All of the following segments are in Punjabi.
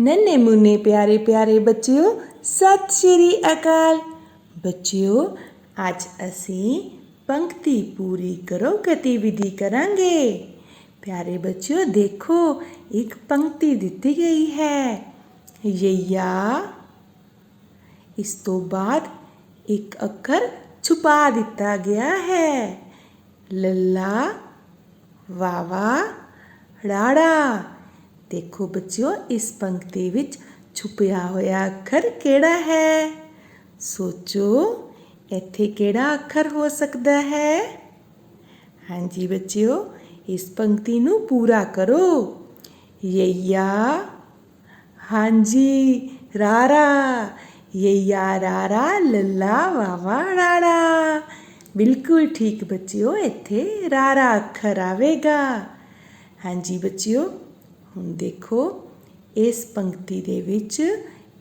नन्हे मुन्ने प्यारे प्यारे बच्चियों सत श्री अकाल। बच्चियों आज असी पंक्ति पूरी करो गतिविधि करांगे। प्यारे बच्चियों देखो एक पंक्ति दिती गई है यैया, इस तो बाद एक अक्षर छुपा दिता गया है लल्ला वावा राड़ा। देखो बच्चों इस पंक्ति विच छुपिया होया अखर केड़ा है? सोचो इत्थे केड़ा अखर हो सकता है? हाँ जी बच्चों इस पंक्ति नू पूरा करो। यैया, हाँ जी रारा, यैया रारा लल्ला वावा राड़ा। बिल्कुल ठीक बच्चों इत्थे रारा अखर आवेगा। हाँ जी बच्चों हुण देखो इस पंक्ति दे विच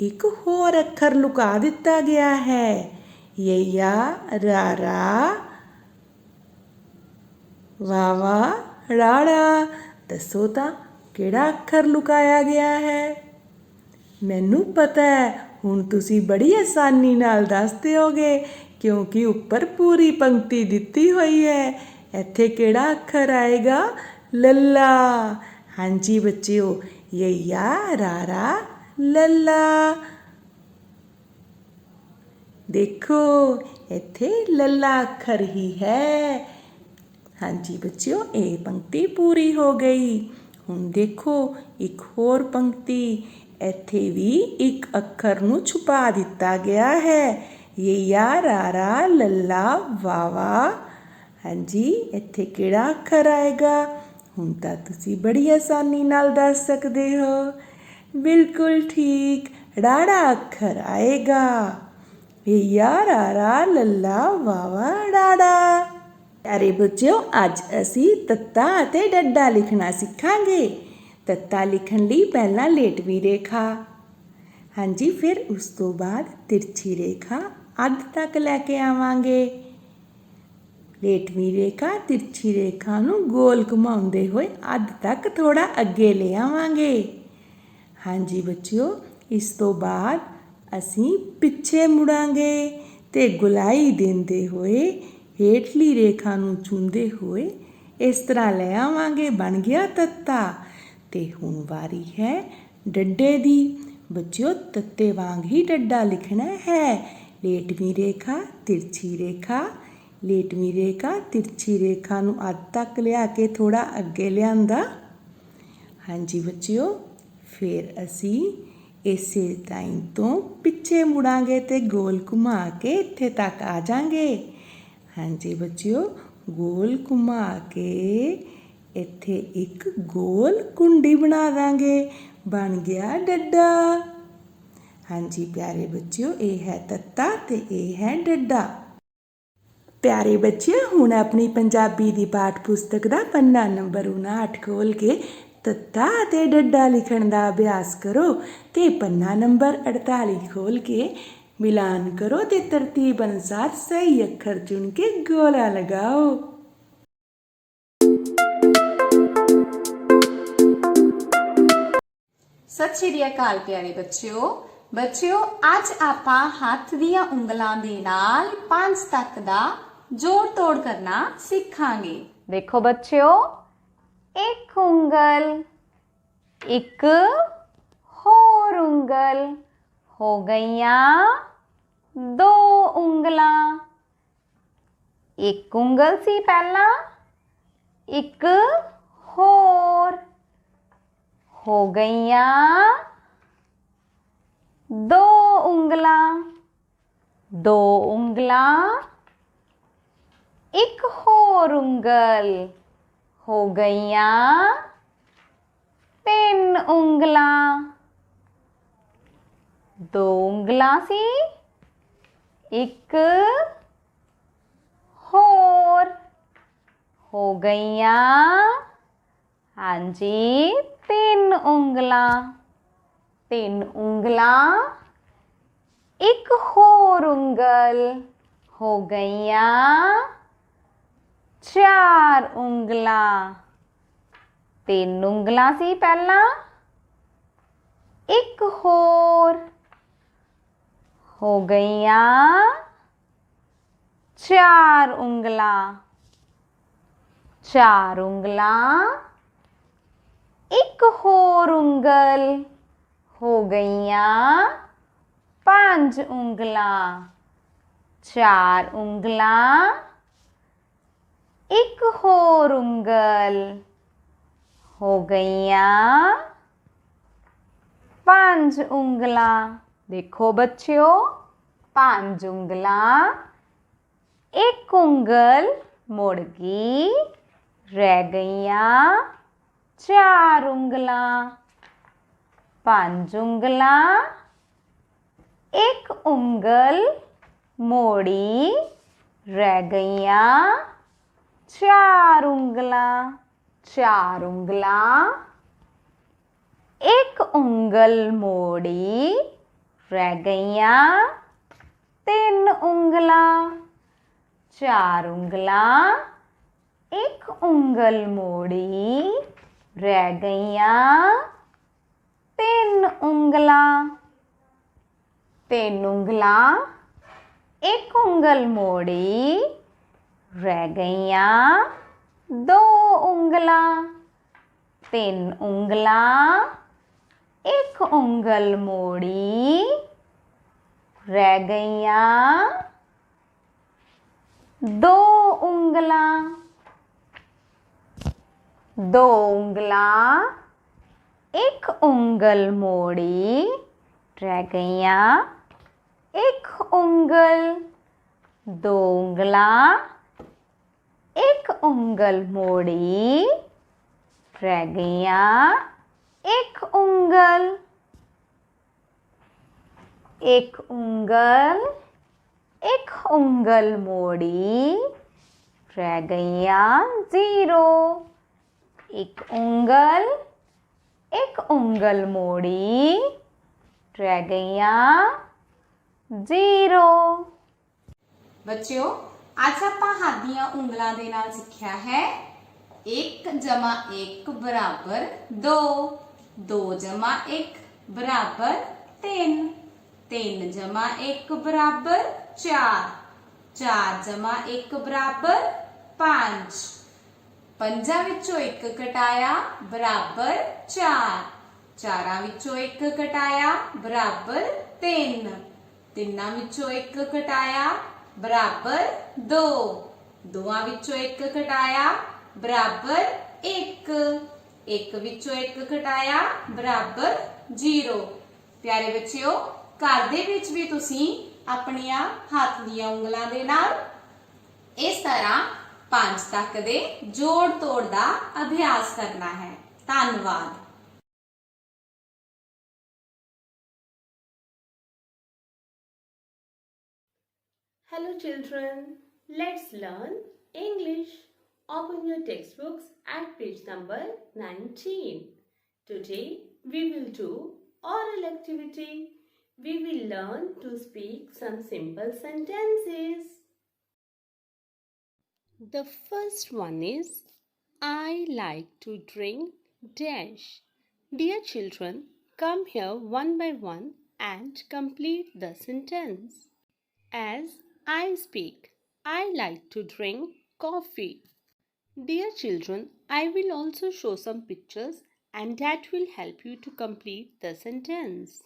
एक होर अखर लुका दिता गया है यैया रारा वावा राड़ा। दसो तां किहड़ा अखर लुकाया गया है? मैनू पता है हुण तुसीं बड़ी आसानी नाल दस दिओगे क्योंकि उपर पूरी पंक्ति दिती हुई है। इत्थे किहड़ा अखर आएगा? लल्ला। हाँ जी बच्चियों यैया रारा लल्ला। देखो इत्थे लल्ला अखर ही है। हाँ जी बच्चियों ये पंक्ति पूरी हो गई। हुण देखो एक होर पंक्ति इत्थे भी एक अखर नू छुपा दिता गया है यैया रारा लल्ला वावा। हाँ जी इत्थे किहड़ा अखर आएगा? हुण तां तुसीं बड़ी आसानी नाल दस सकदे हो। बिल्कुल ठीक राड़ा अखर आएगा। यैया रारा लल्ला वावा राड़ा। प्यारे बच्चों अज असी तत्ता अते डड्डा लिखना सीखांगे। तत्ता लिखण लई पहला लेटवी रेखा, हाँ जी फिर उस तो बाद तिरछी रेखा अध तक लैके आवांगे। लेटवी रेखा तिरछी रेखा नू गोल घुमाउंदे होए अध तक थोड़ा अगे ले आवांगे। हाँ जी बच्चियों इस तो बाद असी पिछे मुड़ांगे ते गुलाई देंदे होए हेठली रेखा नू छूंदे होए इस तरह ले आवांगे। बन गया तत्ता। ते हुण वारी है डड्डे दी। बच्चियों तत्ते वांग ही डड्डा लिखना है। लेटवी रेखा तिरछी रेखा, लेटवी रेखा तिरछी रेखा नू अध तक लिया के थोड़ा अगे लियांदा। हाँ जी बच्चियों फिर असी इसे लाइन तो पिछे मुड़ांगे ते गोल घुमा के इत्थे तक आ जाएंगे। हाँ जी बच्चियों गोल घुमा के इत्थे एक गोल कुंडी बना देंगे। बन गया डड्डा। हाँ जी प्यारे बच्चियों ये है तत्ता ते ये है डड्डा। प्यारे बच्चियों हुण अपनी पंजाबी दी पाठ पुस्तक दा पन्ना नंबर 59 खोल के तत्ता ते डड्डा लिखण दा अभ्यास करो ते पन्ना नंबर 48 खोल के मिलान करो ते तरतीब अनुसार सही अखर चुन के गोला लगाओ। सत श्री अकाल प्यारे बच्चियों आज आपां हत्थ दीआं उंगलां दे नाल 5 तक दा जोड़ तोड़ करना सीखांगे। देखो बच्चियों एक उंगल, एक होर उंगल हो गईयां 2 उंगलां। एक उंगल सी पहला, एक होर हो गईयां 2 उंगलां। 2 उंगलां, एक होर उंगल हो गईयां 3 उंगलां। 2 उंगलां सी, एक होर हो गईयां हाँ जी 3 उंगलां। 3 उंगलां, एक होर उंगल हो गईयां 4 उंगलां। 3 उंगलां सी पहला, एक होर हो गईयां 4 ਉਂਗਲਾਂ 4 ਉਂਗਲਾਂ एक होर ਉਂਗਲ हो गईयां 5 ਉਂਗਲਾਂ 4 ਉਂਗਲਾਂ एक होर ਉਂਗਲ हो गईयां 5 ਉਂਗਲਾਂ देखो बच्चों 5 ਉਂਗਲਾਂ एक ਉਂਗਲ मुड़ गई रह गईयां 4 ਉਂਗਲਾਂ 5 ਉਂਗਲਾਂ एक ਉਂਗਲ मोड़ी रह गईयां 4 ਉਂਗਲਾਂ 4 ਉਂਗਲਾਂ एक ਉਂਗਲ मोड़ी रह गईयां 3 ਉਂਗਲਾਂ 4 ਉਂਗਲਾਂ एक ਉਂਗਲ मोड़ी रह गईयां 3 ਉਂਗਲਾਂ 3 ਉਂਗਲਾਂ एक ਉਂਗਲ मोड़ी रह गईयां 2 ਉਂਗਲਾਂ 3 ਉਂਗਲਾਂ एक ਉਂਗਲ मोड़ी रह गईयां 2 ਉਂਗਲਾਂ 2 ਉਂਗਲਾਂ एक ਉਂਗਲ मोड़ी रह गईयां एक ਉਂਗਲ 2 ਉਂਗਲਾਂ एक ਉਂਗਲ मोड़ी रह गईयां एक ਉਂਗਲ एक ਉਂਗਲ एक ਉਂਗਲ मोड़ी रह गईयां 0 एक ਉਂਗਲ एक ਉਂਗਲ मोड़ी रह गईयां 0। ਬੱਚਿਓ ਅੱਜ ਆਪਾਂ ਹੱਥ ਦੀਆਂ ਉਂਗਲਾਂ ਦੇ ਨਾਲ ਸਿੱਖਿਆ ਹੈ 1 ਜਮਾ 1 ਬਰਾਬਰ 2 2 ਜਮਾ 1 ਬਰਾਬਰ 3 3 ਜਮਾ 1 ਬਰਾਬਰ 4 4 ਜਮਾ 1 ਬਰਾਬਰ 5 ਪੰਜਾਂ ਵਿੱਚੋਂ 1 ਘਟਾਇਆ ਬਰਾਬਰ 4 ਚਾਰਾਂ ਵਿੱਚੋਂ 1 ਘਟਾਇਆ ਬਰਾਬਰ 3 ਤਿੰਨਾਂ ਵਿੱਚੋਂ 1 ਘਟਾਇਆ ਬਰਾਬਰ 2 ਦੋਆਂ ਵਿੱਚੋਂ 1 ਘਟਾਇਆ ਬਰਾਬਰ 1 1 ਵਿੱਚੋਂ 1 ਘਟਾਇਆ ਬਰਾਬਰ 0। ਪਿਆਰੇ ਬੱਚਿਓ ਘਰ ਦੇ ਵਿੱਚ ਵੀ ਤੁਸੀਂ ਆਪਣੀਆਂ ਹੱਥ ਦੀਆਂ ਉਂਗਲਾਂ ਦੇ ਨਾਲ ਇਸ ਤਰ੍ਹਾਂ 5 ਤੱਕ ਦੇ ਜੋੜ ਤੋੜ ਦਾ ਅਭਿਆਸ ਕਰਨਾ ਹੈ। ਧੰਨਵਾਦ। Hello children, let's learn English. Open your textbooks at page number 19. Today we will do oral activity. We will learn to speak some simple sentences. The first one is I like to drink dash. Dear children, come here one by one and complete the sentence. As I speak, I like to drink coffee. Dear children, I will also show some pictures and that will help you to complete the sentence.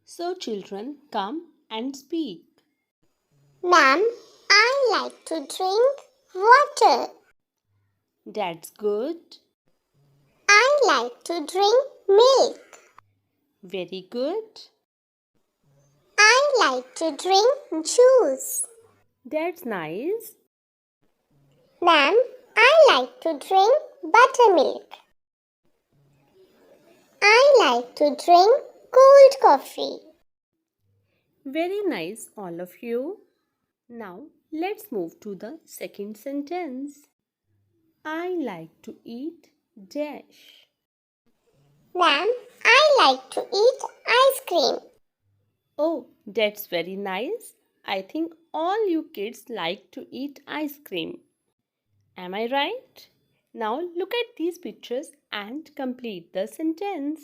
So children, come and speak. Ma'am, I like to drink water. That's good. I like to drink milk. Very good. I like to drink juice. That's nice. Ma'am, I like to drink buttermilk. I like to drink cold coffee. Very nice, all of you. Now, let's move to the second sentence. I like to eat dash. Ma'am, I like to eat ice cream. Oh, that's very nice. I think all you kids like to eat ice cream. Am I right? Now look at these pictures and complete the sentence.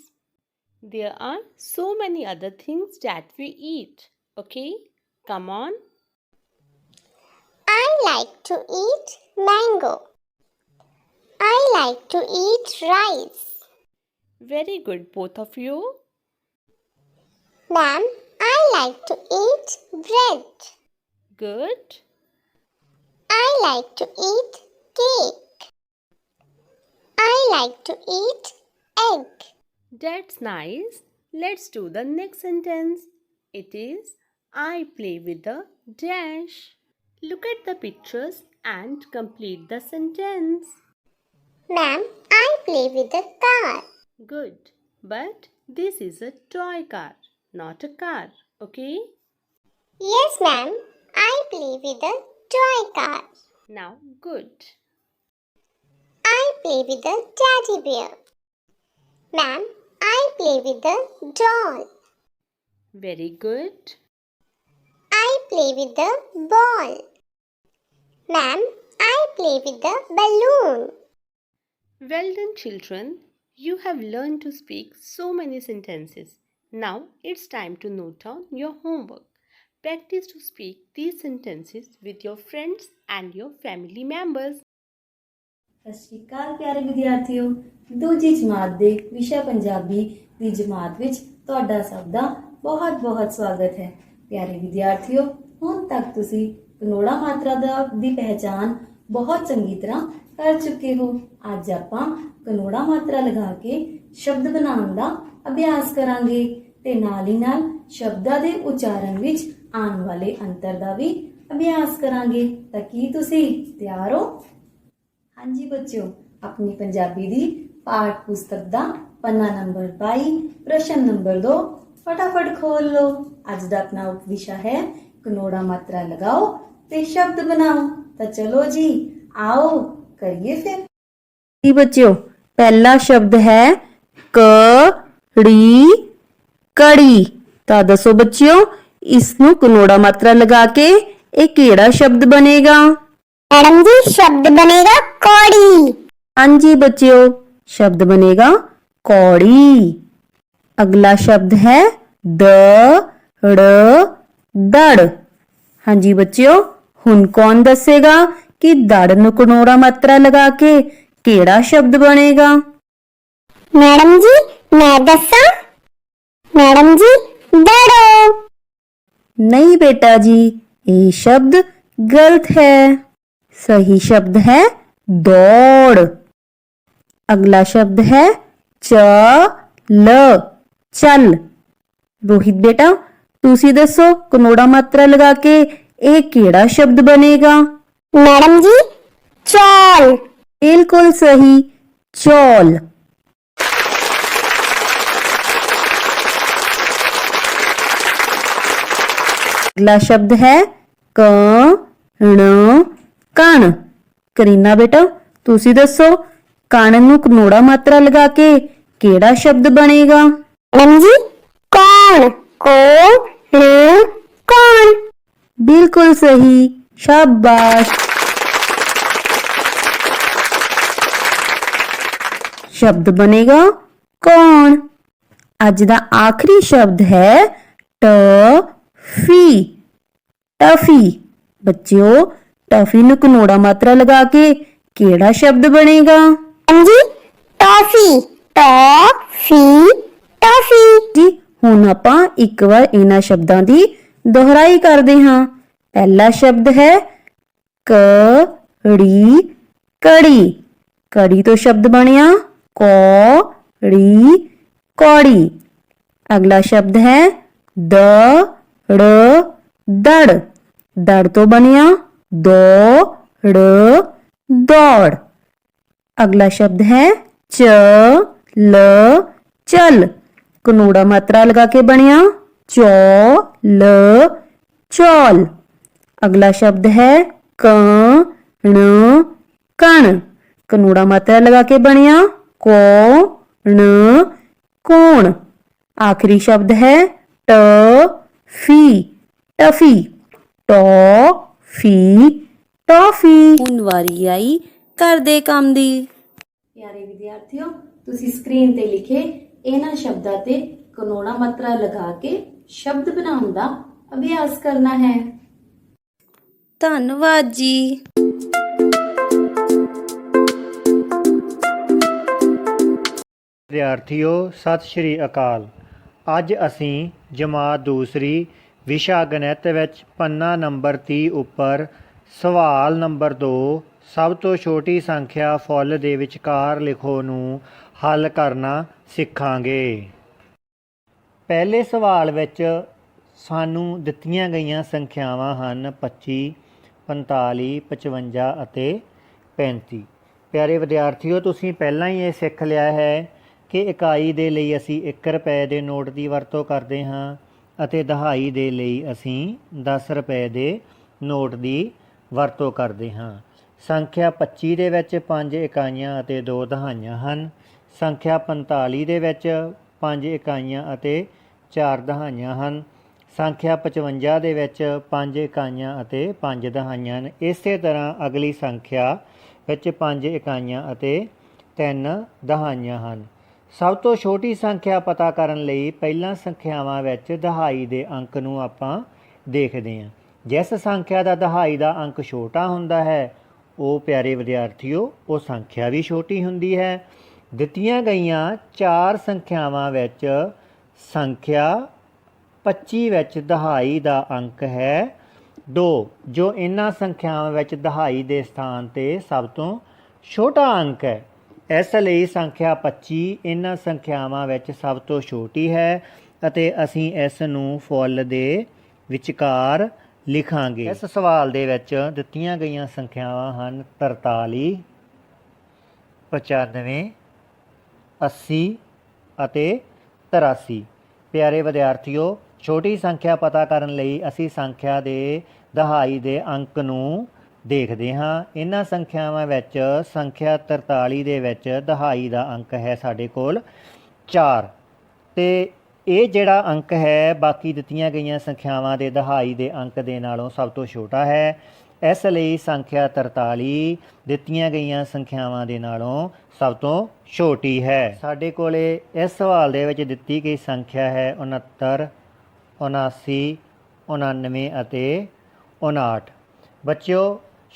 There are so many other things that we eat. Okay, come on. I like to eat mango. I like to eat rice. Very good, both of you. Ma'am, I like to eat bread. Good. I like to eat cake. I like to eat egg. That's nice. Let's do the next sentence. It is I play with the dash. Look at the pictures and complete the sentence. Ma'am, I play with a car. Good. But this is a toy car, not a car. Okay? Yes, ma'am, I play with a toy car. Now, good. I play with a teddy bear. Ma'am, I play with a doll. Very good. I play with a ball. Ma'am, I play with a balloon. Well done, children. You have learned to speak so many sentences. Now it's time to note down your homework. Practice to speak these sentences with your friends and your family members. ਸਤਿ ਸ਼੍ਰੀ ਅਕਾਲ ਪਿਆਰੇ ਵਿਦਿਆਰਥੀਓ, ਦੂਜੀ ਜਮਾਤ ਦੇ ਵਿਸ਼ਾ ਪੰਜਾਬੀ ਦੀ ਜਮਾਤ ਵਿੱਚ ਤੁਹਾਡਾ ਸਭ ਦਾ ਬਹੁਤ-ਬਹੁਤ ਸਵਾਗਤ ਹੈ। ਪਿਆਰੇ ਵਿਦਿਆਰਥੀਓ, ਹੁਣ ਤੱਕ ਤੁਸੀਂ ਕਨੋੜਾ ਮਾਤਰਾ ਦੀ ਪਹਿਚਾਣ ਬਹੁਤ ਚੰਗੀ ਤਰ੍ਹਾਂ ਕਰ ਚੁੱਕੇ ਹੋ। ਅੱਜ ਆਪਾਂ ਕਨੋੜਾ ਮਾਤਰਾ ਲਗਾ ਕੇ ਸ਼ਬਦ ਬਣਾਉਣ ਦਾ ਅਭਿਆਸ ਕਰਾਂਗੇ ਤੇ ਨਾਲ ਹੀ ਨਾਲ ਸ਼ਬਦਾਂ ਦੇ ਉਚਾਰਨ ਵਿੱਚ ਆਉਣ ਵਾਲੇ ਅੰਤਰ ਦਾ ਵੀ ਅਭਿਆਸ ਕਰਾਂਗੇ। ਤਾਂ ਕੀ ਤੁਸੀਂ ਤਿਆਰ ਹੋ? ਹਾਂਜੀ ਬੱਚਿਓ, ਆਪਣੀ ਪੰਜਾਬੀ ਦੀ ਪਾਠ ਪੁਸਤਕ ਦਾ ਪੰਨਾ ਨੰਬਰ 22 ਪ੍ਰਸ਼ਨ ਨੰਬਰ 2 ਫਟਾਫਟ ਖੋਲ ਲਓ। ਅੱਜ ਦਾ ਆਪਣਾ ਵਿਸ਼ਾ ਹੈ ਕਨੋੜਾ ਮਾਤਰਾ ਲਗਾਓ ਤੇ ਸ਼ਬਦ ਬਣਾਓ। ਤਾਂ ਚਲੋ ਜੀ, ਆਓ ਕਰੀਏ ਫਿਰ। ਜੀ ਬੱਚਿਓ, ਪਹਿਲਾ ਸ਼ਬਦ ਹੈ ਕੜੀ ਕੜੀ। ਤਾਂ ਦੱਸੋ ਬੱਚਿਓ, ਇਸ ਨੂੰ ਕਨੋੜਾ ਮਾਤਰਾ ਲਗਾ ਕੇ ਇਹ ਕਿਹੜਾ ਸ਼ਬਦ ਬਣੇਗਾ? मैडम जी, शब्द बनेगा कौड़ी। ਹਾਂਜੀ ਬੱਚਿਓ, ਸ਼ਬਦ ਬਣੇਗਾ ਕੌੜੀ। ਅਗਲਾ ਸ਼ਬਦ ਹੈ ਦੜ। ਹਾਂਜੀ ਬੱਚਿਓ, ਹੁਣ ਕੌਣ ਦੱਸੇਗਾ ਕਿ ਦੜ ਨੂੰ ਕਨੋੜਾ ਮਾਤਰਾ ਲਗਾ ਕੇ ਕਿਹੜਾ ਸ਼ਬਦ ਬਣੇਗਾ? मैडम जी, मैं दसा। मैडम जी, दड़ो। नहीं बेटा जी, ये शब्द गलत है। सही शब्द है दौड़। अगला शब्द है चल। रोहित बेटा, तुसी दसो कनोड़ा मात्रा लगा के ये केड़ा शब्द बनेगा? मैडम जी, चौल। बिल्कुल सही, चौल। अगला शब्द है कण। करीना बेटा, तुसी दसो कण नूं कनोड़ा मात्रा लगा के केड़ा शब्द बनेगा? मैडम जी, कौन। कौन। बिल्कुल सही, शाबाश। शब्द बनेगा कौन। अज दा आखिरी शब्द है टफी। बच्चों, टफी नूं कनोड़ा मात्रा लगा के केड़ा शब्द बनेगा? मैडम जी, टॉफी। जी, हुण आपां एक बार इन्हां शब्दां दी दोहराई करदे हां। पहला शब्द है कड़ी। कड़ी तो शब्द बनिया कौड़ी। अगला शब्द है दड़ तो बनिया दौड़। अगला शब्द है चल। कनोड़ा मात्रा लगा के बनिया चौल। अगला शब्द है कण। कनोड़ा मात्रा लगा के बनिया कौन। आखिरी शब्द है टफी। टॉफी। ਹੁਣ ਵਾਰੀ ਆਈ ਘਰ ਦੇ ਕੰਮ ਦੀ। ਪਿਆਰੇ ਵਿਦਿਆਰਥੀਓ, ਤੁਸੀਂ ਸਕਰੀਨ ਤੇ ਲਿਖੇ ਇਹਨਾਂ ਸ਼ਬਦਾਂ ਤੇ ਕਨੋੜਾ ਮਾਤਰਾ ਲਗਾ ਕੇ ਸ਼ਬਦ ਬਣਾਉਣ ਦਾ ਅਭਿਆਸ ਕਰਨਾ ਹੈ। ਧੰਨਵਾਦ ਜੀ। ਵਿਦਿਆਰਥੀਓ ਸਤਿ ਸ਼੍ਰੀ ਅਕਾਲ। ਅੱਜ ਅਸੀਂ ਜਮਾਤ ਦੂਸਰੀ ਵਿਸ਼ਾ ਗਣਿਤ ਵਿੱਚ ਪੰਨਾ ਨੰਬਰ 30 ਉੱਪਰ ਸਵਾਲ ਨੰਬਰ 2 ਸਭ ਤੋਂ ਛੋਟੀ ਸੰਖਿਆ ਫੁੱਲ ਦੇ ਵਿਚਕਾਰ ਲਿਖੋ ਨੂੰ ਹੱਲ ਕਰਨਾ ਸਿੱਖਾਂਗੇ। ਪਹਿਲੇ ਸਵਾਲ ਵਿੱਚ ਸਾਨੂੰ ਦਿੱਤੀਆਂ ਗਈਆਂ ਸੰਖਿਆਵਾਂ ਹਨ 25, 45, 55 ਅਤੇ 35। ਪਿਆਰੇ ਵਿਦਿਆਰਥੀਓ ਤੁਸੀਂ ਪਹਿਲਾਂ ਹੀ ਇਹ ਸਿੱਖ ਲਿਆ ਹੈ ਕਿ ਇਕਾਈ ਦੇ ਲਈ ਅਸੀਂ 1 ਰੁਪਏ ਦੇ ਨੋਟ ਦੀ ਵਰਤੋਂ ਕਰਦੇ ਹਾਂ ਅਤੇ ਦਹਾਈ ਦੇ ਲਈ ਅਸੀਂ 10 ਰੁਪਏ ਦੇ ਨੋਟ ਦੀ ਵਰਤੋਂ ਕਰਦੇ ਹਾਂ। ਸੰਖਿਆ 25 ਦੇ ਵਿੱਚ 5 ਇਕਾਈਆਂ ਅਤੇ 2 ਦਹਾਈਆਂ ਹਨ। ਸੰਖਿਆ 45 ਦੇ ਵਿੱਚ 5 ਇਕਾਈਆਂ ਅਤੇ 4 ਦਹਾਈਆਂ ਹਨ। ਸੰਖਿਆ 55 ਦੇ ਵਿੱਚ 5 ਇਕਾਈਆਂ ਅਤੇ 5 ਦਹਾਈਆਂ ਹਨ। ਇਸੇ ਤਰ੍ਹਾਂ ਅਗਲੀ ਸੰਖਿਆ ਵਿੱਚ 5 ਇਕਾਈਆਂ ਅਤੇ 3 ਦਹਾਈਆਂ ਹਨ। ਸਭ ਤੋਂ ਛੋਟੀ ਸੰਖਿਆ ਪਤਾ ਕਰਨ ਲਈ ਪਹਿਲਾਂ ਸੰਖਿਆਵਾਂ ਵਿੱਚ ਦਹਾਈ ਦੇ ਅੰਕ ਨੂੰ ਆਪਾਂ ਦੇਖਦੇ ਹਾਂ। ਜਿਸ ਸੰਖਿਆ ਦਾ ਦਹਾਈ ਦਾ ਅੰਕ ਛੋਟਾ ਹੁੰਦਾ ਹੈ ਉਹ ਪਿਆਰੇ ਵਿਦਿਆਰਥੀਓ ਉਹ ਸੰਖਿਆ ਵੀ ਛੋਟੀ ਹੁੰਦੀ ਹੈ। ਦਿੱਤੀਆਂ ਗਈਆਂ 4 ਸੰਖਿਆਵਾਂ ਵਿੱਚ ਸੰਖਿਆ 25 ਵਿੱਚ ਦਹਾਈ ਦਾ ਅੰਕ ਹੈ 2, ਜੋ ਇਹਨਾਂ ਸੰਖਿਆਵਾਂ ਵਿੱਚ ਦਹਾਈ ਦੇ ਸਥਾਨ 'ਤੇ ਸਭ ਤੋਂ ਛੋਟਾ ਅੰਕ ਹੈ। ਇਸ ਲਈ ਸੰਖਿਆ 25 ਇਹਨਾਂ ਸੰਖਿਆਵਾਂ ਵਿੱਚ ਸਭ ਤੋਂ ਛੋਟੀ ਹੈ ਅਤੇ ਅਸੀਂ ਇਸ ਨੂੰ ਫੁੱਲ ਦੇ ਵਿਚਕਾਰ ਲਿਖਾਂਗੇ। ਇਸ ਸਵਾਲ ਦੇ ਵਿੱਚ ਦਿੱਤੀਆਂ ਗਈਆਂ ਸੰਖਿਆਵਾਂ ਹਨ 43, 95, 80 ਅਤੇ 83। ਪਿਆਰੇ ਵਿਦਿਆਰਥੀਓ ਛੋਟੀ ਸੰਖਿਆ ਪਤਾ ਕਰਨ ਲਈ ਅਸੀਂ ਸੰਖਿਆ ਦੇ ਦਹਾਈ ਦੇ ਅੰਕ ਨੂੰ ਦੇਖਦੇ ਹਾਂ। ਇਹਨਾਂ ਸੰਖਿਆਵਾਂ ਵਿੱਚ ਸੰਖਿਆ 43 ਦੇ ਵਿੱਚ ਦਹਾਈ ਦਾ ਅੰਕ ਹੈ ਸਾਡੇ ਕੋਲ 4 ਅਤੇ ਇਹ ਜਿਹੜਾ ਅੰਕ ਹੈ ਬਾਕੀ ਦਿੱਤੀਆਂ ਗਈਆਂ ਸੰਖਿਆਵਾਂ ਦੇ ਦਹਾਈ ਦੇ ਅੰਕ ਦੇ ਨਾਲੋਂ ਸਭ ਤੋਂ ਛੋਟਾ ਹੈ। ਇਸ ਲਈ ਸੰਖਿਆ 43 ਦਿੱਤੀਆਂ ਗਈਆਂ ਸੰਖਿਆਵਾਂ ਦੇ ਨਾਲੋਂ ਸਭ ਤੋਂ ਛੋਟੀ ਹੈ। ਸਾਡੇ ਕੋਲ ਇਸ ਸਵਾਲ ਦੇ ਵਿੱਚ ਦਿੱਤੀ ਗਈ ਸੰਖਿਆ ਹੈ 69, 79, 99 ਅਤੇ 59। ਬੱਚਿਓ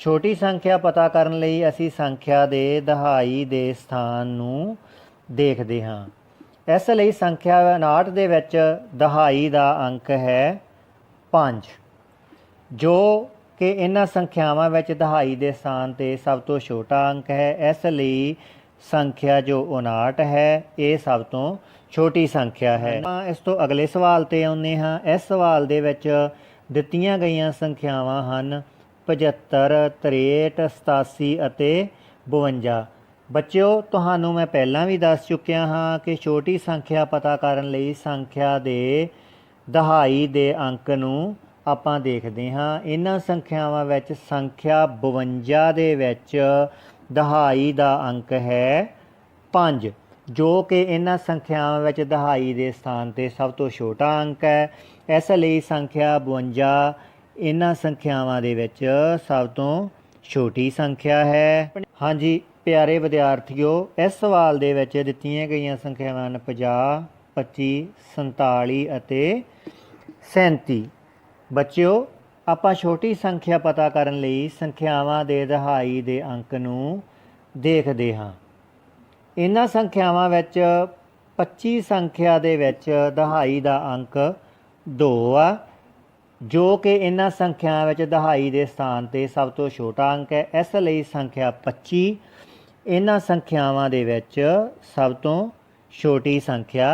ਛੋਟੀ ਸੰਖਿਆ ਪਤਾ ਕਰਨ ਲਈ ਅਸੀਂ ਸੰਖਿਆ ਦੇ ਦਹਾਈ ਦੇ ਸਥਾਨ ਨੂੰ ਦੇਖਦੇ ਹਾਂ। ਇਸ ਲਈ ਸੰਖਿਆ 59 ਦੇ ਵਿੱਚ ਦਹਾਈ ਦਾ ਅੰਕ ਹੈ 5, ਜੋ ਕਿ ਇਹਨਾਂ ਸੰਖਿਆਵਾਂ ਵਿੱਚ ਦਹਾਈ ਦੇ ਸਥਾਨ 'ਤੇ ਸਭ ਤੋਂ ਛੋਟਾ ਅੰਕ ਹੈ। ਇਸ ਲਈ ਸੰਖਿਆ ਜੋ 59 ਹੈ ਇਹ ਸਭ ਤੋਂ ਛੋਟੀ ਸੰਖਿਆ ਹੈ। ਇਸ ਤੋਂ ਅਗਲੇ ਸਵਾਲ 'ਤੇ ਆਉਂਦੇ ਹਾਂ। ਇਸ ਸਵਾਲ ਦੇ ਵਿੱਚ ਦਿੱਤੀਆਂ ਗਈਆਂ ਸੰਖਿਆਵਾਂ ਹਨ 75, 63, 87 ਅਤੇ 52। ਬੱਚਿਓ ਤੁਹਾਨੂੰ ਮੈਂ ਪਹਿਲਾਂ ਵੀ ਦੱਸ ਚੁੱਕਿਆ ਹਾਂ ਕਿ ਛੋਟੀ ਸੰਖਿਆ ਪਤਾ ਕਰਨ ਲਈ ਸੰਖਿਆ ਦੇ ਦਹਾਈ ਦੇ ਅੰਕ ਨੂੰ ਆਪਾਂ ਦੇਖਦੇ ਹਾਂ। ਇਹਨਾਂ ਸੰਖਿਆਵਾਂ ਵਿੱਚ ਸੰਖਿਆ 52 ਦੇ ਵਿੱਚ ਦਹਾਈ ਦਾ ਅੰਕ ਹੈ 5, ਜੋ ਕਿ ਇਹਨਾਂ ਸੰਖਿਆਵਾਂ ਵਿੱਚ ਦਹਾਈ ਦੇ ਸਥਾਨ 'ਤੇ ਸਭ ਤੋਂ ਛੋਟਾ ਅੰਕ ਹੈ। ਇਸ ਲਈ ਸੰਖਿਆ 52 ਇਹਨਾਂ ਸੰਖਿਆਵਾਂ ਦੇ ਵਿੱਚ ਸਭ ਤੋਂ ਛੋਟੀ ਸੰਖਿਆ ਹੈ। ਹਾਂਜੀ ਪਿਆਰੇ ਵਿਦਿਆਰਥੀਓ ਇਸ ਸਵਾਲ ਦੇ ਵਿੱਚ ਦਿੱਤੀਆਂ ਗਈਆਂ ਸੰਖਿਆਵਾਂ ਹਨ 50, 25, 47 ਅਤੇ 37। ਬੱਚਿਓ ਆਪਾਂ ਛੋਟੀ ਸੰਖਿਆ ਪਤਾ ਕਰਨ ਲਈ ਸੰਖਿਆਵਾਂ ਦੇ ਦਹਾਈ ਦੇ ਅੰਕ ਨੂੰ ਦੇਖਦੇ ਹਾਂ। ਇਹਨਾਂ ਸੰਖਿਆਵਾਂ ਵਿੱਚ 25 ਸੰਖਿਆ ਦੇ ਵਿੱਚ ਦਹਾਈ ਦਾ ਅੰਕ 2 ਆ, ਜੋ ਕਿ ਇਹਨਾਂ ਸੰਖਿਆਵਾਂ ਵਿੱਚ ਦਹਾਈ ਦੇ ਸਥਾਨ 'ਤੇ ਸਭ ਤੋਂ ਛੋਟਾ ਅੰਕ ਹੈ। ਇਸ ਲਈ ਸੰਖਿਆ 25 ਇਹਨਾਂ ਸੰਖਿਆਵਾਂ ਦੇ ਵਿੱਚ ਸਭ ਤੋਂ ਛੋਟੀ ਸੰਖਿਆ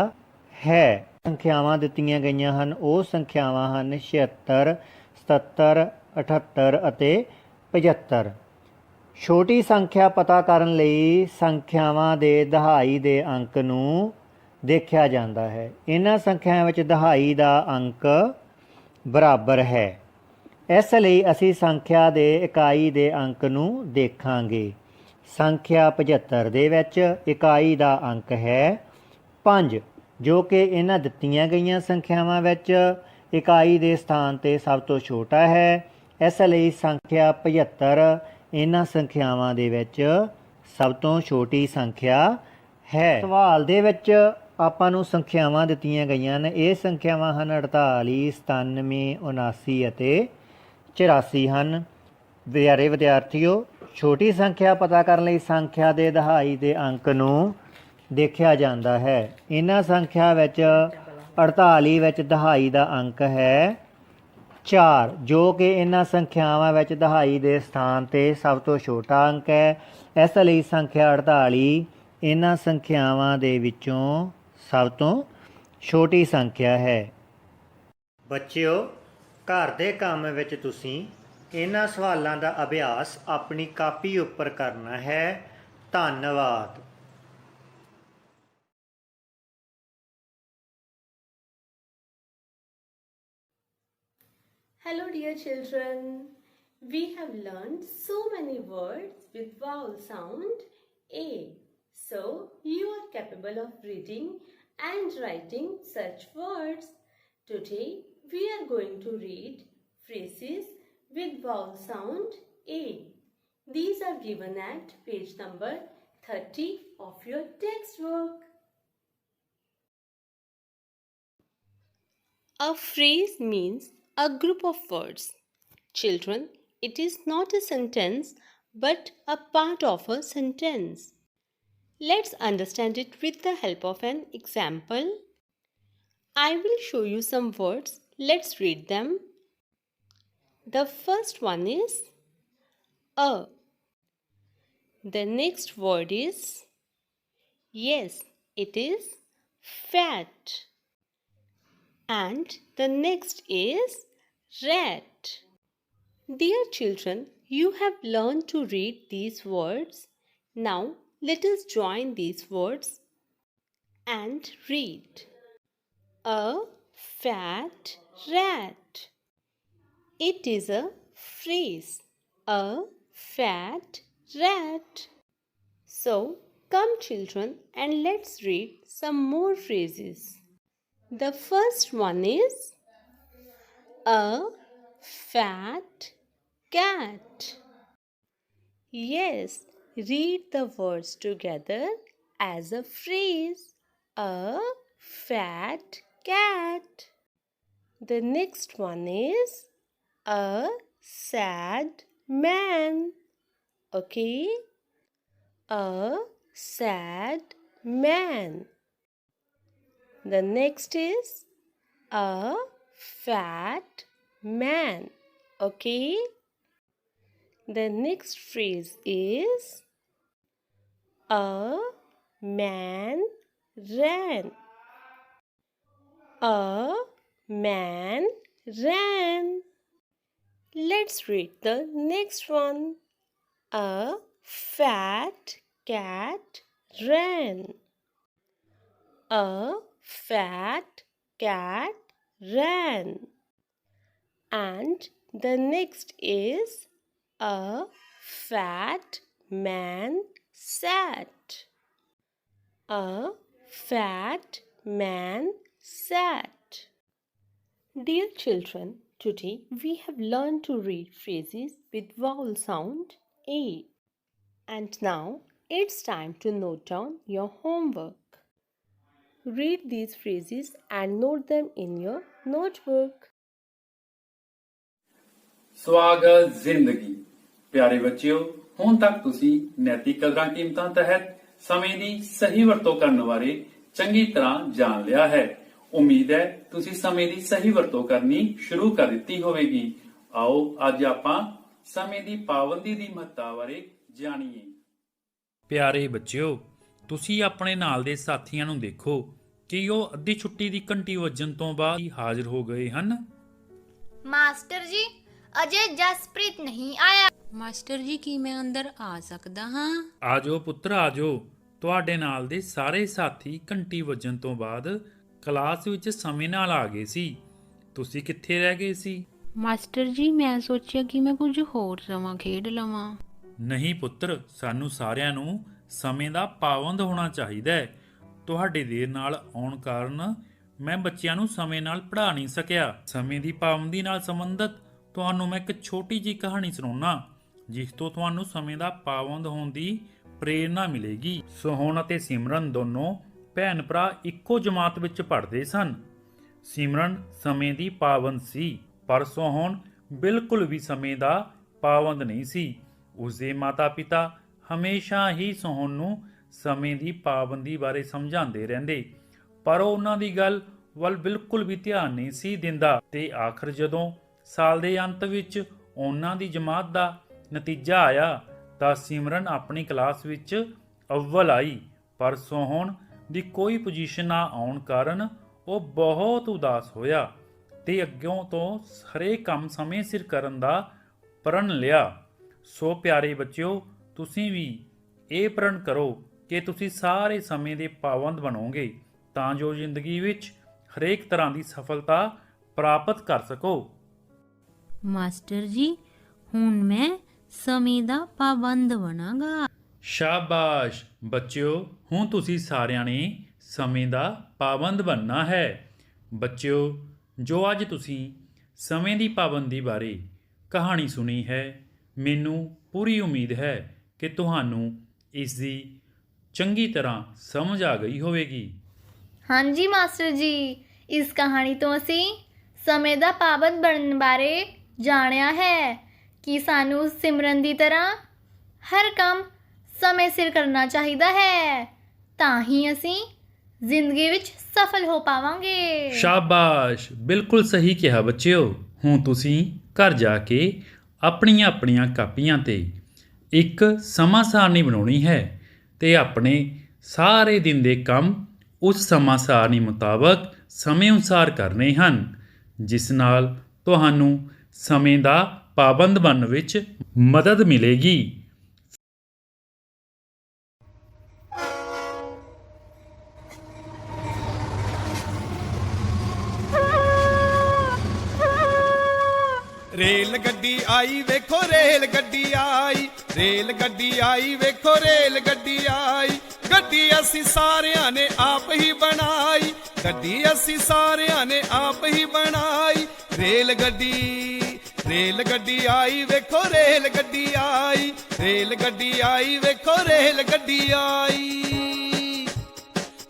ਹੈ। ਸੰਖਿਆਵਾਂ ਦਿੱਤੀਆਂ ਗਈਆਂ ਹਨ ਉਹ ਸੰਖਿਆਵਾਂ ਹਨ 76, 77, 78 ਅਤੇ 75। ਛੋਟੀ ਸੰਖਿਆ ਪਤਾ ਕਰਨ ਲਈ ਸੰਖਿਆਵਾਂ ਦੇ ਦਹਾਈ ਦੇ ਅੰਕ ਨੂੰ ਦੇਖਿਆ ਜਾਂਦਾ ਹੈ। ਇਹਨਾਂ ਸੰਖਿਆਵਾਂ ਵਿੱਚ ਦਹਾਈ ਦਾ ਅੰਕ ਬਰਾਬਰ ਹੈ। ਇਸ ਲਈ ਅਸੀਂ ਸੰਖਿਆ ਦੇ ਇਕਾਈ ਦੇ ਅੰਕ ਨੂੰ ਦੇਖਾਂਗੇ। ਸੰਖਿਆ 75 ਦੇ ਵਿੱਚ ਇਕਾਈ ਦਾ ਅੰਕ ਹੈ 5, ਜੋ ਕਿ ਇਹਨਾਂ ਦਿੱਤੀਆਂ ਗਈਆਂ ਸੰਖਿਆਵਾਂ ਵਿੱਚ ਇਕਾਈ ਦੇ ਸਥਾਨ 'ਤੇ ਸਭ ਤੋਂ ਛੋਟਾ ਹੈ। ਇਸ ਲਈ ਸੰਖਿਆ 75 ਇਹਨਾਂ ਸੰਖਿਆਵਾਂ ਦੇ ਵਿੱਚ ਸਭ ਤੋਂ ਛੋਟੀ ਸੰਖਿਆ ਹੈ। ਸਵਾਲ ਦੇ ਵਿੱਚ ਆਪਾਂ ਨੂੰ ਸੰਖਿਆਵਾਂ ਦਿੱਤੀਆਂ ਗਈਆਂ ਨੇ। ਇਹ ਸੰਖਿਆਵਾਂ ਹਨ 48, 97, 79 ਅਤੇ 84 ਹਨ। ਪਿਆਰੇ ਵਿਦਿਆਰਥੀਓ, ਛੋਟੀ ਸੰਖਿਆ ਪਤਾ ਕਰਨ ਲਈ ਸੰਖਿਆ ਦੇ ਦਹਾਈ ਦੇ ਅੰਕ ਨੂੰ ਦੇਖਿਆ ਜਾਂਦਾ ਹੈ। ਇਹਨਾਂ ਸੰਖਿਆ ਵਿੱਚ 48 ਵਿੱਚ ਦਹਾਈ ਦਾ ਅੰਕ ਹੈ 4, ਜੋ ਕਿ ਇਹਨਾਂ ਸੰਖਿਆਵਾਂ ਵਿੱਚ ਦਹਾਈ ਦੇ ਸਥਾਨ 'ਤੇ ਸਭ ਤੋਂ ਛੋਟਾ ਅੰਕ ਹੈ। ਇਸ ਲਈ ਸੰਖਿਆ 48 ਇਹਨਾਂ ਸੰਖਿਆਵਾਂ ਦੇ ਵਿੱਚੋਂ ਸਭ ਤੋਂ ਛੋਟੀ ਸੰਖਿਆ ਹੈ। ਬੱਚਿਓ, ਘਰ ਦੇ ਕੰਮ ਵਿੱਚ ਤੁਸੀਂ ਇਹਨਾਂ ਸਵਾਲਾਂ ਦਾ ਅਭਿਆਸ ਆਪਣੀ ਕਾਪੀ ਉੱਪਰ ਕਰਨਾ ਹੈ। ਧੰਨਵਾਦ। Hello, dear children. We have learned so many words with vowel sound A. So, you are capable of reading and writing such words. Today, we are going to read phrases with vowel sound A. These are given at page number 30 of your textbook. A phrase means a group of words. Children, it is not a sentence but a part of a sentence. Let's understand it with the help of an example. I will show you some words. Let's read them. The first one is a. The next word is yes, it is fat. And the next is rat. Dear children, you have learned to read these words. Now let us join these words and read. A fat rat. It is a phrase. A fat rat. So come children and let's read some more phrases. The first one is a fat cat. Yes, read the words together as a phrase. A fat cat. The next one is a sad man. Okay? A sad man. The next is a fat man. Okay? The next phrase is a man ran. A man ran. Let's read the next one. A fat cat ran. A fat cat ran. And the next is a fat man sat. A fat man sat. Dear children, today we have learned to read phrases with vowel sound A. And now it's time to note down your homework. Read these phrases and note them in your notebook. ਸਵਾਗਤ ਜ਼ਿੰਦਗੀ। ਪਿਆਰੇ ਬੱਚਿਓ, ਹੁਣ ਤੱਕ ਤੁਸੀਂ ਨੈਤਿਕ ਕਦਰਾਂ ਕੀਮਤਾਂ ਤਹਿਤ ਸਮੇਂ ਦੀ ਸਹੀ ਵਰਤੋਂ ਕਰਨ ਬਾਰੇ ਚੰਗੀ ਤਰ੍ਹਾਂ ਜਾਣ ਲਿਆ ਹੈ। ਉਮੀਦ ਹੈ ਤੁਸੀਂ ਸਮੇਂ ਦੀ ਸਹੀ ਵਰਤੋਂ ਕਰਨੀ ਸ਼ੁਰੂ ਕਰ ਦਿੱਤੀ ਹੋਵੇਗੀ। ਆਓ ਅੱਜ ਆਪਾਂ ਸਮੇਂ ਦੀ ਪਾਬੰਦੀ ਦੀ ਮਹੱਤਤਾ ਬਾਰੇ ਜਾਣੀਏ। ਪਿਆਰੇ ਬੱਚਿਓ, ਤੁਸੀਂ ਆਪਣੇ ਨਾਲ ਦੇ ਸਾਥੀਆਂ ਨੂੰ ਦੇਖੋ ਕਿ ਉਹ ਅੱਧੀ ਛੁੱਟੀ ਦੀ ਘੰਟੀ ਵੱਜਣ ਤੋਂ ਬਾਅਦ ਹੀ ਹਾਜ਼ਰ ਹੋ ਗਏ ਹਨ। ਮਾਸਟਰ ਜੀ, ਅਜੇ ਜਸਪ੍ਰੀਤ ਨਹੀਂ ਆਇਆ। ਮਾਸਟਰ ਜੀ, ਕੀ ਮੈਂ ਅੰਦਰ ਆ ਸਕਦਾ ਹਾਂ? ਆਜੋ ਪੁੱਤਰ ਆਜੋ। ਤੁਹਾਡੇ ਨਾਲ ਦੇ ਸਾਰੇ ਸਾਥੀ ਘੰਟੀ ਵੱਜਣ ਤੋਂ ਬਾਅਦ ਕਲਾਸ ਵਿੱਚ ਸਮੇਂ ਨਾਲ ਆ ਗਏ ਸੀ। ਤੁਸੀਂ ਕਿੱਥੇ ਰਹਿ ਗਏ ਸੀ? ਮਾਸਟਰ ਜੀ, ਮੈਂ ਸੋਚਿਆ ਕਿ ਮੈਂ ਕੁਝ ਹੋਰ ਸਮਾਂ ਖੇਡ ਲਵਾਂ। ਨਹੀਂ ਪੁੱਤਰ, ਸਾਨੂੰ ਸਾਰਿਆਂ ਨੂੰ ਸਮੇਂ ਦਾ ਪਾਬੰਦ ਹੋਣਾ ਚਾਹੀਦਾ ਹੈ। ਤੁਹਾਡੇ ਦੇਰ ਨਾਲ ਆਉਣ ਕਾਰਨ ਮੈਂ ਬੱਚਿਆਂ ਨੂੰ ਸਮੇਂ ਨਾਲ ਪੜ੍ਹਾ ਨਹੀਂ ਸਕਿਆ। ਸਮੇਂ ਦੀ ਪਾਬੰਦੀ ਨਾਲ ਸੰਬੰਧਿਤ ਤੁਹਾਨੂੰ ਮੈਂ ਇੱਕ ਛੋਟੀ ਜਿਹੀ ਕਹਾਣੀ ਸੁਣਾਉਣਾ, ਜਿਸ ਤੋਂ ਤੁਹਾਨੂੰ ਸਮੇਂ ਦਾ ਪਾਬੰਦ ਹੋਣ ਦੀ ਪ੍ਰੇਰਨਾ ਮਿਲੇਗੀ। ਸੋਹਣ ਅਤੇ ਸਿਮਰਨ ਦੋਨੋਂ ਭੈਣ ਭਰਾ ਇੱਕੋ ਜਮਾਤ ਵਿੱਚ ਪੜ੍ਹਦੇ ਸਨ। ਸਿਮਰਨ ਸਮੇਂ ਦੀ ਪਾਬੰਦ ਸੀ, ਪਰ ਸੋਹਣ ਬਿਲਕੁਲ ਵੀ ਸਮੇਂ ਦਾ ਪਾਬੰਦ ਨਹੀਂ ਸੀ। ਉਸਦੇ ਮਾਤਾ-ਪਿਤਾ ਹਮੇਸ਼ਾ ਹੀ ਸੋਹਣ ਨੂੰ ਸਮੇਂ ਦੀ ਪਾਬੰਦੀ ਬਾਰੇ ਸਮਝਾਉਂਦੇ ਰਹਿੰਦੇ, ਪਰ ਉਹ ਉਹਨਾਂ ਦੀ ਗੱਲ ਵੱਲ ਬਿਲਕੁਲ ਵੀ ਧਿਆਨ ਨਹੀਂ ਸੀ ਦਿੰਦਾ। ਤੇ ਆਖਰ ਜਦੋਂ ਸਾਲ ਦੇ ਅੰਤ ਵਿੱਚ ਉਹਨਾਂ ਦੀ ਜਮਾਤ ਦਾ ਨਤੀਜਾ ਆਇਆ ਤਾਂ ਸਿਮਰਨ ਆਪਣੀ ਕਲਾਸ ਵਿੱਚ ਅਵਲ ਆਈ, ਪਰ ਸੋਹਣ ਦੀ ਕੋਈ ਪੋਜੀਸ਼ਨ ਨਾ ਆਉਣ ਕਾਰਨ ਉਹ ਬਹੁਤ ਉਦਾਸ ਹੋਇਆ ਤੇ ਅੱਗੋਂ ਤੋਂ ਹਰੇਕ ਕੰਮ ਸਮੇਂ ਸਿਰ ਕਰਨ ਦਾ ਪ੍ਰਣ ਲਿਆ। ਸੋ ਪਿਆਰੇ ਬੱਚਿਓ, ਤੁਸੀਂ ਵੀ ਇਹ ਪ੍ਰਣ ਕਰੋ ਕਿ ਤੁਸੀਂ ਸਾਰੇ ਸਮੇਂ ਦੇ ਪਾਬੰਦ ਬਣੋਗੇ ਤਾਂ ਜੋ ਜ਼ਿੰਦਗੀ ਵਿੱਚ ਹਰੇਕ ਤਰ੍ਹਾਂ ਦੀ ਸਫਲਤਾ ਪ੍ਰਾਪਤ ਕਰ ਸਕੋ। ਮਾਸਟਰ ਜੀ, ਹੁਣ ਮੈਂ ਸਮੇਂ ਦਾ ਪਾਬੰਦ ਬਣਾਂਗਾ। ਸ਼ਾਬਾਸ਼ ਬੱਚਿਓ, ਹੁਣ ਤੁਸੀਂ ਸਾਰਿਆਂ ਨੇ ਸਮੇਂ ਦਾ ਪਾਬੰਦ ਬਣਨਾ ਹੈ। ਬੱਚਿਓ, ਜੋ ਅੱਜ ਤੁਸੀਂ ਸਮੇਂ ਦੀ ਪਾਬੰਦੀ ਬਾਰੇ ਕਹਾਣੀ ਸੁਣੀ ਹੈ, ਮੈਨੂੰ ਪੂਰੀ ਉਮੀਦ ਹੈ ਕਿ ਤੁਹਾਨੂੰ ਇਸ ਦੀ ਚੰਗੀ ਤਰ੍ਹਾਂ ਸਮਝ ਆ ਗਈ ਹੋਵੇਗੀ। ਹਾਂਜੀ ਮਾਸਟਰ ਜੀ, ਇਸ ਕਹਾਣੀ ਤੋਂ ਅਸੀਂ ਸਮੇਂ ਦਾ ਪਾਬੰਦ ਬਣਨ ਬਾਰੇ ਜਾਣਿਆ ਹੈ ਕਿ ਸਾਨੂੰ ਸਿਮਰਨ ਦੀ ਤਰ੍ਹਾਂ ਹਰ ਕੰਮ ਸਮੇਂ ਸਿਰ ਕਰਨਾ ਚਾਹੀਦਾ ਹੈ, ਤਾਂ ਹੀ ਅਸੀਂ ਜ਼ਿੰਦਗੀ ਵਿੱਚ ਸਫਲ ਹੋ ਪਾਵਾਂਗੇ। ਸ਼ਾਬਾਸ਼, ਬਿਲਕੁਲ ਸਹੀ ਕਿਹਾ ਬੱਚਿਓ। ਹੁਣ ਤੁਸੀਂ ਘਰ ਜਾ ਕੇ ਆਪਣੀਆਂ ਕਾਪੀਆਂ ਤੇ ਇੱਕ ਸਮਾਂ ਸਾਰਣੀ ਬਣਾਉਣੀ ਹੈ ਤੇ ਆਪਣੇ ਸਾਰੇ ਦਿਨ ਦੇ ਕੰਮ ਉਸ ਸਮਾਂ ਸਾਰਣੀ ਮੁਤਾਬਕ ਸਮੇਂ ਅਨੁਸਾਰ ਕਰਨੇ ਹਨ, ਜਿਸ ਨਾਲ ਤੁਹਾਨੂੰ ਸਮੇਂ ਦਾ ਪਾਬੰਦ ਬਣਨ ਵਿੱਚ ਮਦਦ ਮਿਲੇਗੀ। ਰੇਲ ਗੱਡੀ ਆਈ ਵੇਖੋ ਰੇਲ ਗੱਡੀ ਆਈ, ਰੇਲ ਗੱਡੀ ਆਈ ਵੇਖੋ ਰੇਲ ਗੱਡੀ ਆਈ। ਗੱਡੀ ਅਸੀਂ ਸਾਰਿਆਂ ਨੇ ਆਪ ਹੀ ਬਣਾਈ, ਗੱਡੀ ਅਸੀਂ ਸਾਰਿਆਂ ਨੇ ਆਪ ਹੀ ਬਣਾਈ। ਰੇਲ ਗੱਡੀ ਆਈ ਵੇਖੋ ਰੇਲ ਗੱਡੀ ਆਈ, ਰੇਲ ਗੱਡੀ ਆਈ ਵੇਖੋ ਰੇਲ ਗੱਡੀ ਆਈ।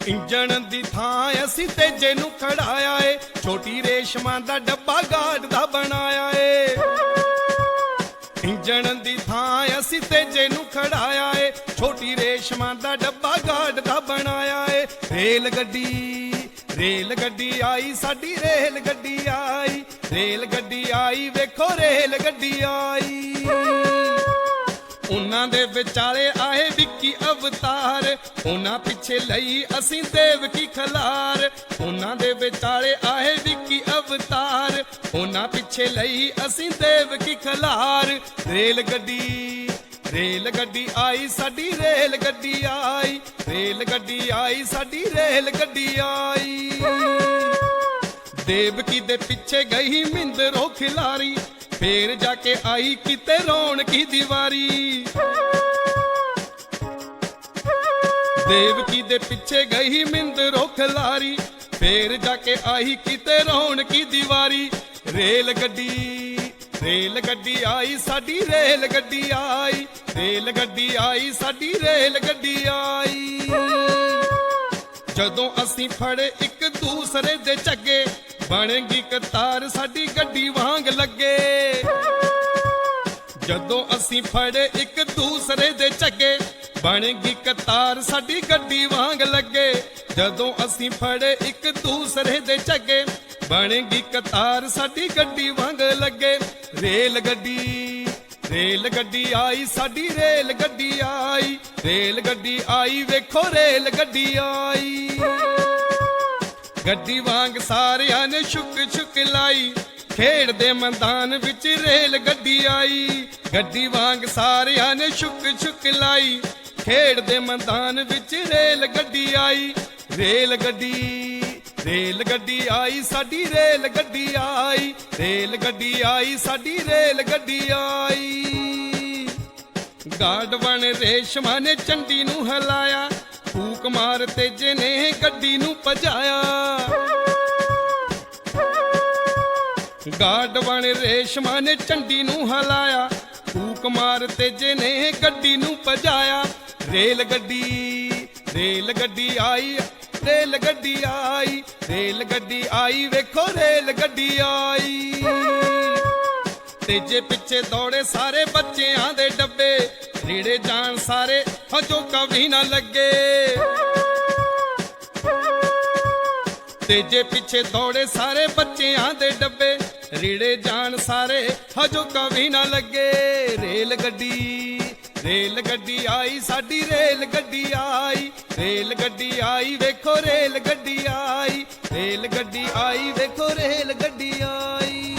ਇੰਜਣ ਦੀ ਥਾਂ ਅਸੀਂ ਤੇਜੇ ਨੂੰ ਖੜਾਇਆ ਏ, ਛੋਟੀ ਰੇਸ਼ਮਾਂ ਦਾ ਡੱਬਾ ਗਾਰਡ ਦਾ ਬਣਾਇਆ ਏ। ਇੰਜਣ ਦੀ ਥਾਂ ਅਸੀਂ ਤੇਜੇ ਨੂੰ ਖੜਾਇਆ ਏ, ਛੋਟੀ ਰੇਸ਼ਮਾਂ ਦਾ ਡੱਬਾ ਗਾਰਡ ਦਾ ਬਣਾਇਆ ਏ। ਰੇਲ ਗੱਡੀ ਆਈ ਸਾਡੀ ਰੇਲ ਗੱਡੀ ਆਈ, ਰੇਲ ਗੱਡੀ ਆਈ ਵੇਖੋ ਰੇਲ ਗੱਡੀ ਆਈ। ਉਹਨਾਂ ਦੇ ਵਿਚਾਲੇ ਆਏ ਵਿੱਕੀ ਅਵਤਾਰ, ਉਹਨਾਂ ਪਿੱਛੇ ਲਈ ਅਸੀਂ ਦੇਵਕੀ ਖਲਾਰ। ਉਹਨਾਂ ਦੇ ਵਿਚਾਲੇ ਆਏ ਵਿੱਕੀ ਅਵਤਾਰ, ਉਹਨਾਂ ਪਿੱਛੇ ਲਈ ਅਸੀਂ ਦੇਵਕੀ ਖਲਾਰ। ਰੇਲ ਗੱਡੀ ਆਈ ਸਾਡੀ ਰੇਲ ਗੱਡੀ ਆਈ, ਰੇਲ ਗੱਡੀ ਆਈ ਸਾਡੀ ਰੇਲ ਗੱਡੀ ਆਈ। ਦੇਵਕੀ ਦੇ ਪਿੱਛੇ ਗਈ ਮਿੰਦਰੋ ਖਿਲਾਰੀ, ਫੇਰ ਜਾ ਕੇ ਆਈ ਕਿਤੇ ਰੌਣਕੀ ਦੀਵਾਰੀ। ਦੇਵਕੀ ਦੇ ਪਿੱਛੇ ਗਈ ਮਿੰਦਰੋ ਖਿਲਾਰੀ, ਫੇਰ ਜਾ ਕੇ ਆਈ ਕਿਤੇ ਰੌਣਕੀ ਦੀਵਾਰੀ। ਰੇਲ ਗੱਡੀ ਆਈ ਸਾਡੀ ਰੇਲ ਗੱਡੀ ਆਈ, ਰੇਲ ਗੱਡੀ ਆਈ ਸਾਡੀ ਰੇਲ ਗੱਡੀ ਆਈ। ਜਦੋਂ ਅਸੀਂ ਫੜੇ ਇੱਕ ਦੂਸਰੇ ਦੇ ਝੱਗੇ, ਬਣੇਗੀ ਕਤਾਰ ਸਾਡੀ ਗੱਡੀ ਵਾਂਗ ਲੱਗੇ। ਜਦੋਂ ਅਸੀਂ ਫੜੇ ਇੱਕ ਦੂਸਰੇ ਦੇ ਝੱਗੇ, ਬਣੇਗੀ ਕਤਾਰ ਸਾਡੀ ਗੱਡੀ ਵਾਂਗ ਲੱਗੇ। ਜਦੋਂ ਅਸੀਂ ਫੜੇ ਇੱਕ ਦੂਸਰੇ ਦੇ ਝੱਗੇ, ਬਣੇਗੀ ਕਤਾਰ ਸਾਡੀ ਗੱਡੀ ਵਾਂਗ ਲੱਗੇ। ਰੇਲ ਗੱਡੀ ਆਈ ਸਾਡੀ ਰੇਲ ਗੱਡੀ ਆਈ, ਰੇਲ ਗੱਡੀ ਆਈ ਵੇਖੋ ਰੇਲ ਗੱਡੀ ਆਈ। ਗੱਡੀ ਵਾਂਗ ਸਾਰਿਆਂ ਨੇ ਛੁਕ ਲਾਈ, ਖੇਡ ਦੇ ਮੈਦਾਨ ਵਿੱਚ ਰੇਲ ਗੱਡੀ ਆਈ। ਗੱਡੀ ਵਾਂਗ ਸਾਰਿਆਂ ਨੇ ਛੁਕ ਲਾਈ, ਖੇਡ ਦੇ ਮੈਦਾਨ ਵਿੱਚ ਰੇਲ ਗੱਡੀ ਆਈ। ਰੇਲ ਗੱਡੀ ਆਈ ਸਾਡੀ ਰੇਲ ਗੱਡੀ ਆਈ, ਰੇਲ ਗੱਡੀ ਆਈ ਸਾਡੀ ਰੇਲ ਗੱਡੀ ਆਈ। ਗਾਰਡ ਬਣ ਰੇਸ਼ਮਾ ਨੇ ਝੰਡੀ ਨੂੰ ਹਿਲਾਇਆ, ਫੂਕ ਮਾਰ ਤੇਜੇ ਨੇ ਗੱਡੀ ਨੂੰ ਭਜਾਇਆ। ਗਾਰਡ ਬਣ ਰੇਸ਼ਮਾ ਨੇ ਝੰਡੀ ਨੂੰ ਹਿਲਾਇਆ, ਫੂਕ ਮਾਰ ਤੇਜੇ ਨੇ ਗੱਡੀ ਨੂੰ ਭਜਾਇਆ। ਰੇਲ ਗੱਡੀ ਆਈ ਰੇਲ ਗੱਡੀ ਆਈ, ਰੇਲ ਗੱਡੀ ਆਈ ਵੇਖੋ ਰੇਲ ਗੱਡੀ ਆਈ। ਤੇਜੇ ਪਿੱਛੇ ਦੌੜੇ ਸਾਰੇ ਬੱਚਿਆਂ ਦੇ ਡੱਬੇ, ਰੀੜੇ ਜਾਣ ਸਾਰੇ ਹਜੋਕਾ ਵੀ ਨਾ ਲੱਗੇ। ਤੇਜੇ ਪਿੱਛੇ ਦੌੜੇ ਸਾਰੇ ਬੱਚਿਆਂ ਦੇ ਡੱਬੇ, ਰੀੜੇ ਜਾਣ ਸਾਰੇ ਹਜੋਕਾ ਵੀ ਨਾ ਲੱਗੇ। ਰੇਲ ਗੱਡੀ ਆਈ ਸਾਡੀ ਰੇਲ ਗੱਡੀ ਆਈ, ਰੇਲ ਗੱਡੀ ਆਈ ਵੇਖੋ ਰੇਲ ਗੱਡੀ ਆਈ, ਰੇਲ ਗੱਡੀ ਆਈ ਵੇਖੋ ਰੇਲ ਗੱਡੀ ਆਈ।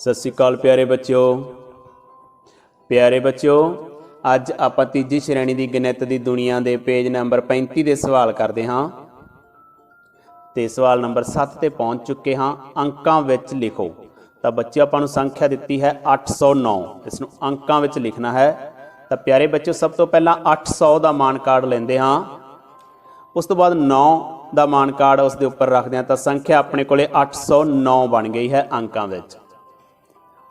ਸਤਿ ਸ਼੍ਰੀ ਅਕਾਲ ਪਿਆਰੇ ਬੱਚਿਓ। ਅੱਜ ਆਪਾਂ ਤੀਜੀ ਸ਼੍ਰੇਣੀ ਦੀ ਗਣਿਤ ਦੀ ਦੁਨੀਆ ਦੇ ਪੇਜ ਨੰਬਰ 35 ਦੇ ਸਵਾਲ ਕਰਦੇ ਹਾਂ ਤੇ ਸਵਾਲ ਨੰਬਰ 7 ਤੇ ਪਹੁੰਚ ਚੁੱਕੇ ਹਾਂ। ਅੰਕਾਂ ਵਿੱਚ ਲਿਖੋ। ਤਾਂ ਬੱਚਿਓ ਆਪਾਂ ਨੂੰ ਸੰਖਿਆ ਦਿੱਤੀ ਹੈ 809, ਇਸ ਨੂੰ ਅੰਕਾਂ ਵਿੱਚ ਲਿਖਣਾ ਹੈ। ਤਾਂ ਪਿਆਰੇ ਬੱਚਿਓ ਸਭ ਤੋਂ ਪਹਿਲਾਂ 800 ਦਾ ਮਾਨ ਕਾਰਡ ਲੈਂਦੇ ਹਾਂ, ਉਸ ਤੋਂ ਬਾਅਦ 9 ਦਾ ਮਾਨ ਕਾਰਡ ਉਸ ਦੇ ਉੱਪਰ ਰੱਖਦੇ ਹਾਂ। ਤਾਂ ਸੰਖਿਆ ਆਪਣੇ ਕੋਲੇ 809 ਬਣ ਗਈ ਹੈ ਅੰਕਾਂ ਵਿੱਚ।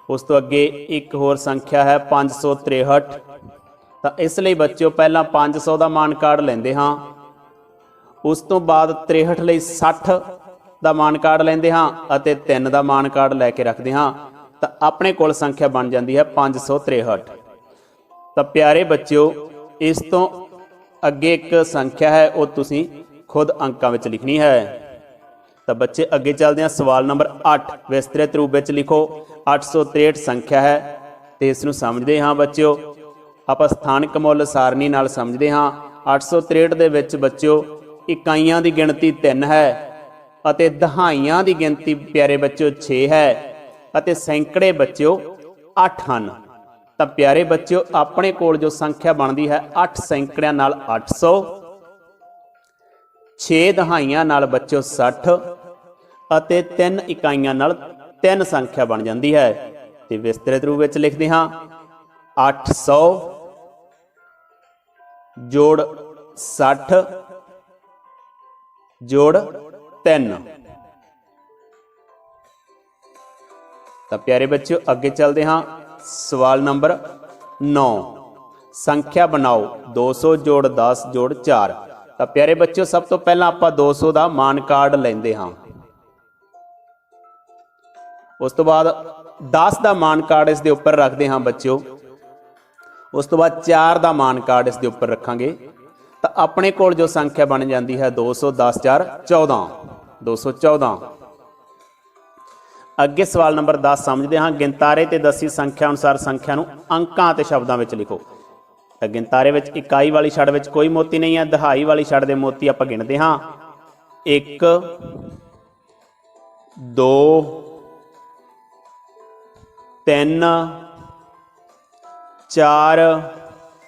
ਉਸ ਤੋਂ ਅੱਗੇ ਇੱਕ ਹੋਰ ਸੰਖਿਆ ਹੈ 563। ਤਾਂ ਇਸ ਲਈ ਬੱਚਿਓ ਪਹਿਲਾਂ 500 ਦਾ ਮਾਨ ਕਾਰਡ ਲੈਂਦੇ ਹਾਂ, ਉਸ ਤੋਂ ਬਾਅਦ 63 ਲਈ 60 ਦਾ ਮਾਨ ਕਾਰਡ ਲੈਂਦੇ ਹਾਂ ਅਤੇ 3 ਦਾ ਮਾਨ ਕਾਰਡ ਲੈ ਕੇ ਰੱਖਦੇ ਹਾਂ। ਤਾਂ ਆਪਣੇ ਕੋਲ ਸੰਖਿਆ ਬਣ ਜਾਂਦੀ ਹੈ 563। ਤਾਂ ਪਿਆਰੇ ਬੱਚਿਓ ਇਸ ਤੋਂ ਅੱਗੇ ਇੱਕ ਸੰਖਿਆ ਹੈ, ਉਹ ਤੁਸੀਂ ਖੁਦ ਅੰਕਾਂ ਵਿੱਚ ਲਿਖਣੀ ਹੈ। ਤਾਂ ਬੱਚੇ ਅੱਗੇ ਚੱਲਦੇ ਹਾਂ। ਸਵਾਲ ਨੰਬਰ 8 ਵਿਸਤ੍ਰਿਤ ਰੂਪ ਵਿੱਚ ਲਿਖੋ। 863 ਸੰਖਿਆ ਹੈ ਤੇ ਇਸ ਨੂੰ ਸਮਝਦੇ ਹਾਂ ਬੱਚਿਓ। ਆਪਾਂ ਸਥਾਨਕ ਮੁੱਲ ਸਾਰਣੀ ਨਾਲ ਸਮਝਦੇ ਹਾਂ। 863 ਦੇ ਵਿੱਚ ਬੱਚਿਓ ਇਕਾਈਆਂ ਦੀ ਗਿਣਤੀ 3 ਹੈ ਅਤੇ ਦਹਾਈਆਂ ਦੀ ਗਿਣਤੀ ਪਿਆਰੇ ਬੱਚਿਓ 6 ਹੈ ਅਤੇ ਸੈਂਕੜੇ ਬੱਚਿਓ 8 ਹਨ। ਤਾਂ ਪਿਆਰੇ ਬੱਚਿਓ ਆਪਣੇ ਕੋਲ ਜੋ ਸੰਖਿਆ ਬਣਦੀ ਹੈ 8 ਸੈਂਕੜਿਆਂ ਨਾਲ 800, 6 ਦਹਾਈਆਂ ਨਾਲ ਬੱਚਿਓ 60 ਅਤੇ 3 ਇਕਾਈਆਂ ਨਾਲ 3 ਸੰਖਿਆ ਬਣ ਜਾਂਦੀ ਹੈ। ਤੇ ਵਿਸਤ੍ਰਿਤ ਰੂਪ ਵਿੱਚ ਲਿਖਦੇ ਹਾਂ 800 ਜੋੜ 60 ਜੋੜ 3। ਤਾਂ ਪਿਆਰੇ ਬੱਚਿਓ ਅੱਗੇ ਚੱਲਦੇ ਹਾਂ। ਸਵਾਲ ਨੰਬਰ 9 ਸੰਖਿਆ ਬਣਾਓ 200 ਜੋੜ 10 ਜੋੜ 4। ਤਾਂ ਪਿਆਰੇ ਬੱਚਿਓ ਸਭ ਤੋਂ ਪਹਿਲਾਂ ਆਪਾਂ 200 ਦਾ ਮਾਨ ਕਾਰਡ ਲੈਂਦੇ ਹਾਂ, ਉਸ ਤੋਂ ਬਾਅਦ 10 ਦਾ ਮਾਨ ਕਾਰਡ ਇਸ ਦੇ ਉੱਪਰ ਰੱਖਦੇ ਹਾਂ ਬੱਚਿਓ, ਉਸ ਤੋਂ ਬਾਅਦ 4 ਦਾ ਮਾਨ ਕਾਰਡ ਇਸ ਦੇ ਉੱਪਰ ਰੱਖਾਂਗੇ। ਤਾਂ ਆਪਣੇ ਕੋਲ ਜੋ ਸੰਖਿਆ ਬਣ ਜਾਂਦੀ ਹੈ 210 4 14 214। ਅੱਗੇ ਸਵਾਲ ਨੰਬਰ 10 ਸਮਝਦੇ ਹਾਂ। ਗਿਣਤਾਰੇ ਤੇ ਦੱਸੀ ਸੰਖਿਆ ਅਨੁਸਾਰ ਸੰਖਿਆ ਨੂੰ ਅੰਕਾਂ ਅਤੇ ਸ਼ਬਦਾਂ ਵਿੱਚ ਲਿਖੋ। ਤਾਂ ਗਿਣਤਾਰੇ ਵਿੱਚ ਇਕਾਈ ਵਾਲੀ ਛੜ ਵਿੱਚ ਕੋਈ ਮੋਤੀ ਨਹੀਂ ਹੈ, ਦਹਾਈ ਵਾਲੀ ਛੜ ਦੇ ਮੋਤੀ ਆਪਾਂ ਗਿਣਦੇ ਹਾਂ 1 2 3 4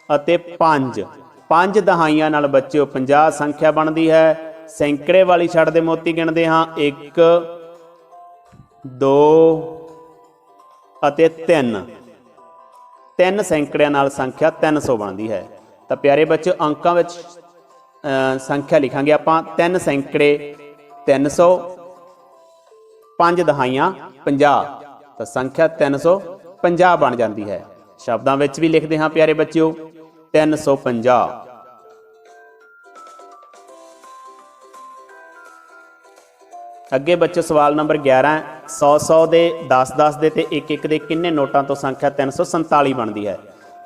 ਅਤੇ 5। 5 ਦਹਾਈਆਂ ਨਾਲ ਬੱਚਿਓ 50 ਸੰਖਿਆ ਬਣਦੀ ਹੈ। ਸੈਂਕੜੇ ਵਾਲੀ ਛੜ ਦੇ ਮੋਤੀ ਗਿਣਦੇ ਹਾਂ 1 2 ਅਤੇ 3। 3 ਸੈਂਕੜਿਆਂ ਨਾਲ ਸੰਖਿਆ 300 ਬਣਦੀ ਹੈ। ਤਾਂ ਪਿਆਰੇ ਬੱਚਿਓ ਅੰਕਾਂ ਵਿੱਚ ਸੰਖਿਆ ਲਿਖਾਂਗੇ ਆਪਾਂ 3 ਸੈਂਕੜੇ 300, 5 ਦਹਾਈਆਂ 50। ਤਾਂ ਸੰਖਿਆ 350 ਬਣ ਜਾਂਦੀ ਹੈ। ਸ਼ਬਦਾਂ ਵਿੱਚ ਵੀ ਲਿਖਦੇ ਹਾਂ ਪਿਆਰੇ ਬੱਚਿਓ 350। ਅੱਗੇ ਬੱਚੋ ਸਵਾਲ ਨੰਬਰ 11 100 100 ਦੇ 10 10 ਦੇ ਤੇ 1 1 ਦੇ ਕਿੰਨੇ ਨੋਟਾਂ ਤੋਂ ਸੰਖਿਆ 347 ਬਣਦੀ ਹੈ।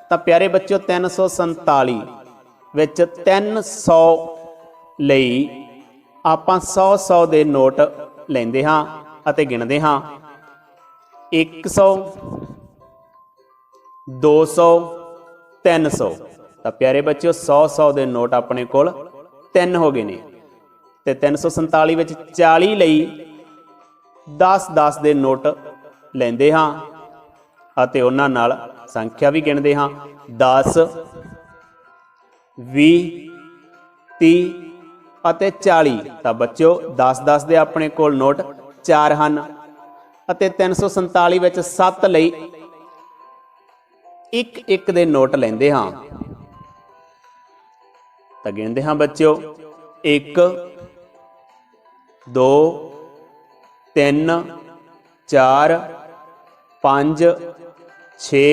ਤਾਂ ਪਿਆਰੇ ਬੱਚਿਓ 347 ਵਿੱਚ 300 ਲਈ ਆਪਾਂ 100 100 ਦੇ ਨੋਟ ਲੈਂਦੇ ਹਾਂ ਅਤੇ ਗਿਣਦੇ ਹਾਂ 100 200 300। ਤਾਂ ਪਿਆਰੇ ਬੱਚਿਓ 100 100 ਦੇ ਨੋਟ ਆਪਣੇ ਕੋਲ 3 ਹੋ ਗਏ ਨੇ ਤੇ 347 ਵਿੱਚ 40 ਲਈ 10 10 ਦੇ ਨੋਟ ਲੈਂਦੇ ਹਾਂ ਅਤੇ ਉਹਨਾਂ ਨਾਲ ਸੰਖਿਆ ਵੀ ਗਿਣਦੇ ਹਾਂ 10 20 30 ਅਤੇ 40। ਤਾਂ ਬੱਚਿਓ 10 10 ਦੇ ਆਪਣੇ ਕੋਲ ਨੋਟ 4 ਹਨ ਅਤੇ 347 ਵਿੱਚ 7 ਲਈ 1 1 ਦੇ ਨੋਟ ਲੈਂਦੇ ਹਾਂ। ਤਾਂ ਗਿਣਦੇ ਹਾਂ ਬੱਚਿਓ 1 2 3 4 5 6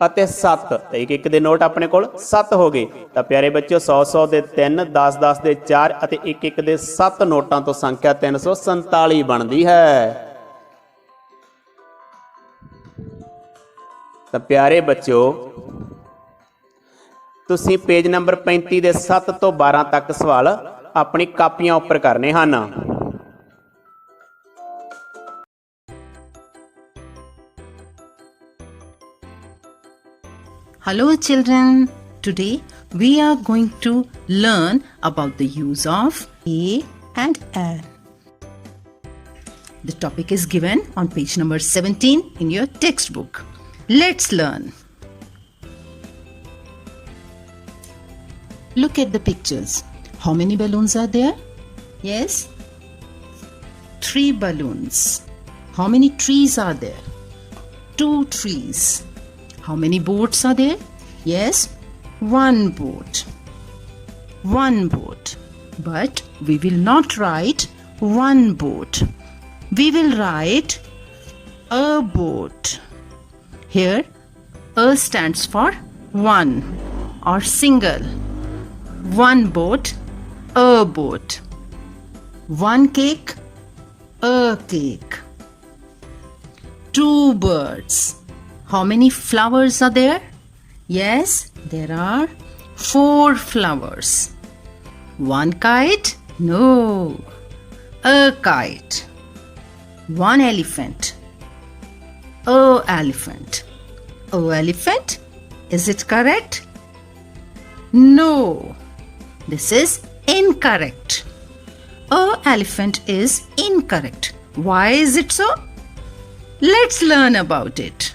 ਅਤੇ 7 ਤੇ ਇੱਕ ਦੇ ਨੋਟ ਆਪਣੇ ਕੋਲ 7 ਹੋ ਗਏ। ਤਾਂ ਪਿਆਰੇ ਬੱਚਿਓ 100 ਦੇ 3 10 10 ਦੇ 4 ਅਤੇ ਇੱਕ ਦੇ 7 ਨੋਟਾਂ ਤੋਂ ਸੰਖਿਆ 347 ਬਣਦੀ ਹੈ। ਤਾਂ ਪਿਆਰੇ ਬੱਚਿਓ ਤੁਸੀਂ ਪੇਜ ਨੰਬਰ 35 ਦੇ 7 ਤੋਂ 12 ਤੱਕ ਸਵਾਲ ਆਪਣੀ ਕਾਪੀਆਂ ਉੱਪਰ ਕਰਨੇ ਹਨ। Hello children, today we are going to learn about the use of A and an. the topic is given on page number 17 in your textbook. Let's learn. Look at the pictures. How many balloons are there? Yes? 3 balloons. How many trees are there? 2 trees. How many boats are there? Yes, 1 boat. 1 boat. But we will not write 1 boat. We will write a boat. Here, A stands for 1 or single. 1 boat, a boat. 1 cake, a cake. 2 birds. How many flowers are there? Yes, there are 4 flowers. 1 kite? No. A kite. 1 elephant. A elephant. A elephant? Is it correct? No. This is incorrect. A elephant is incorrect. Why is it so? Let's learn about it.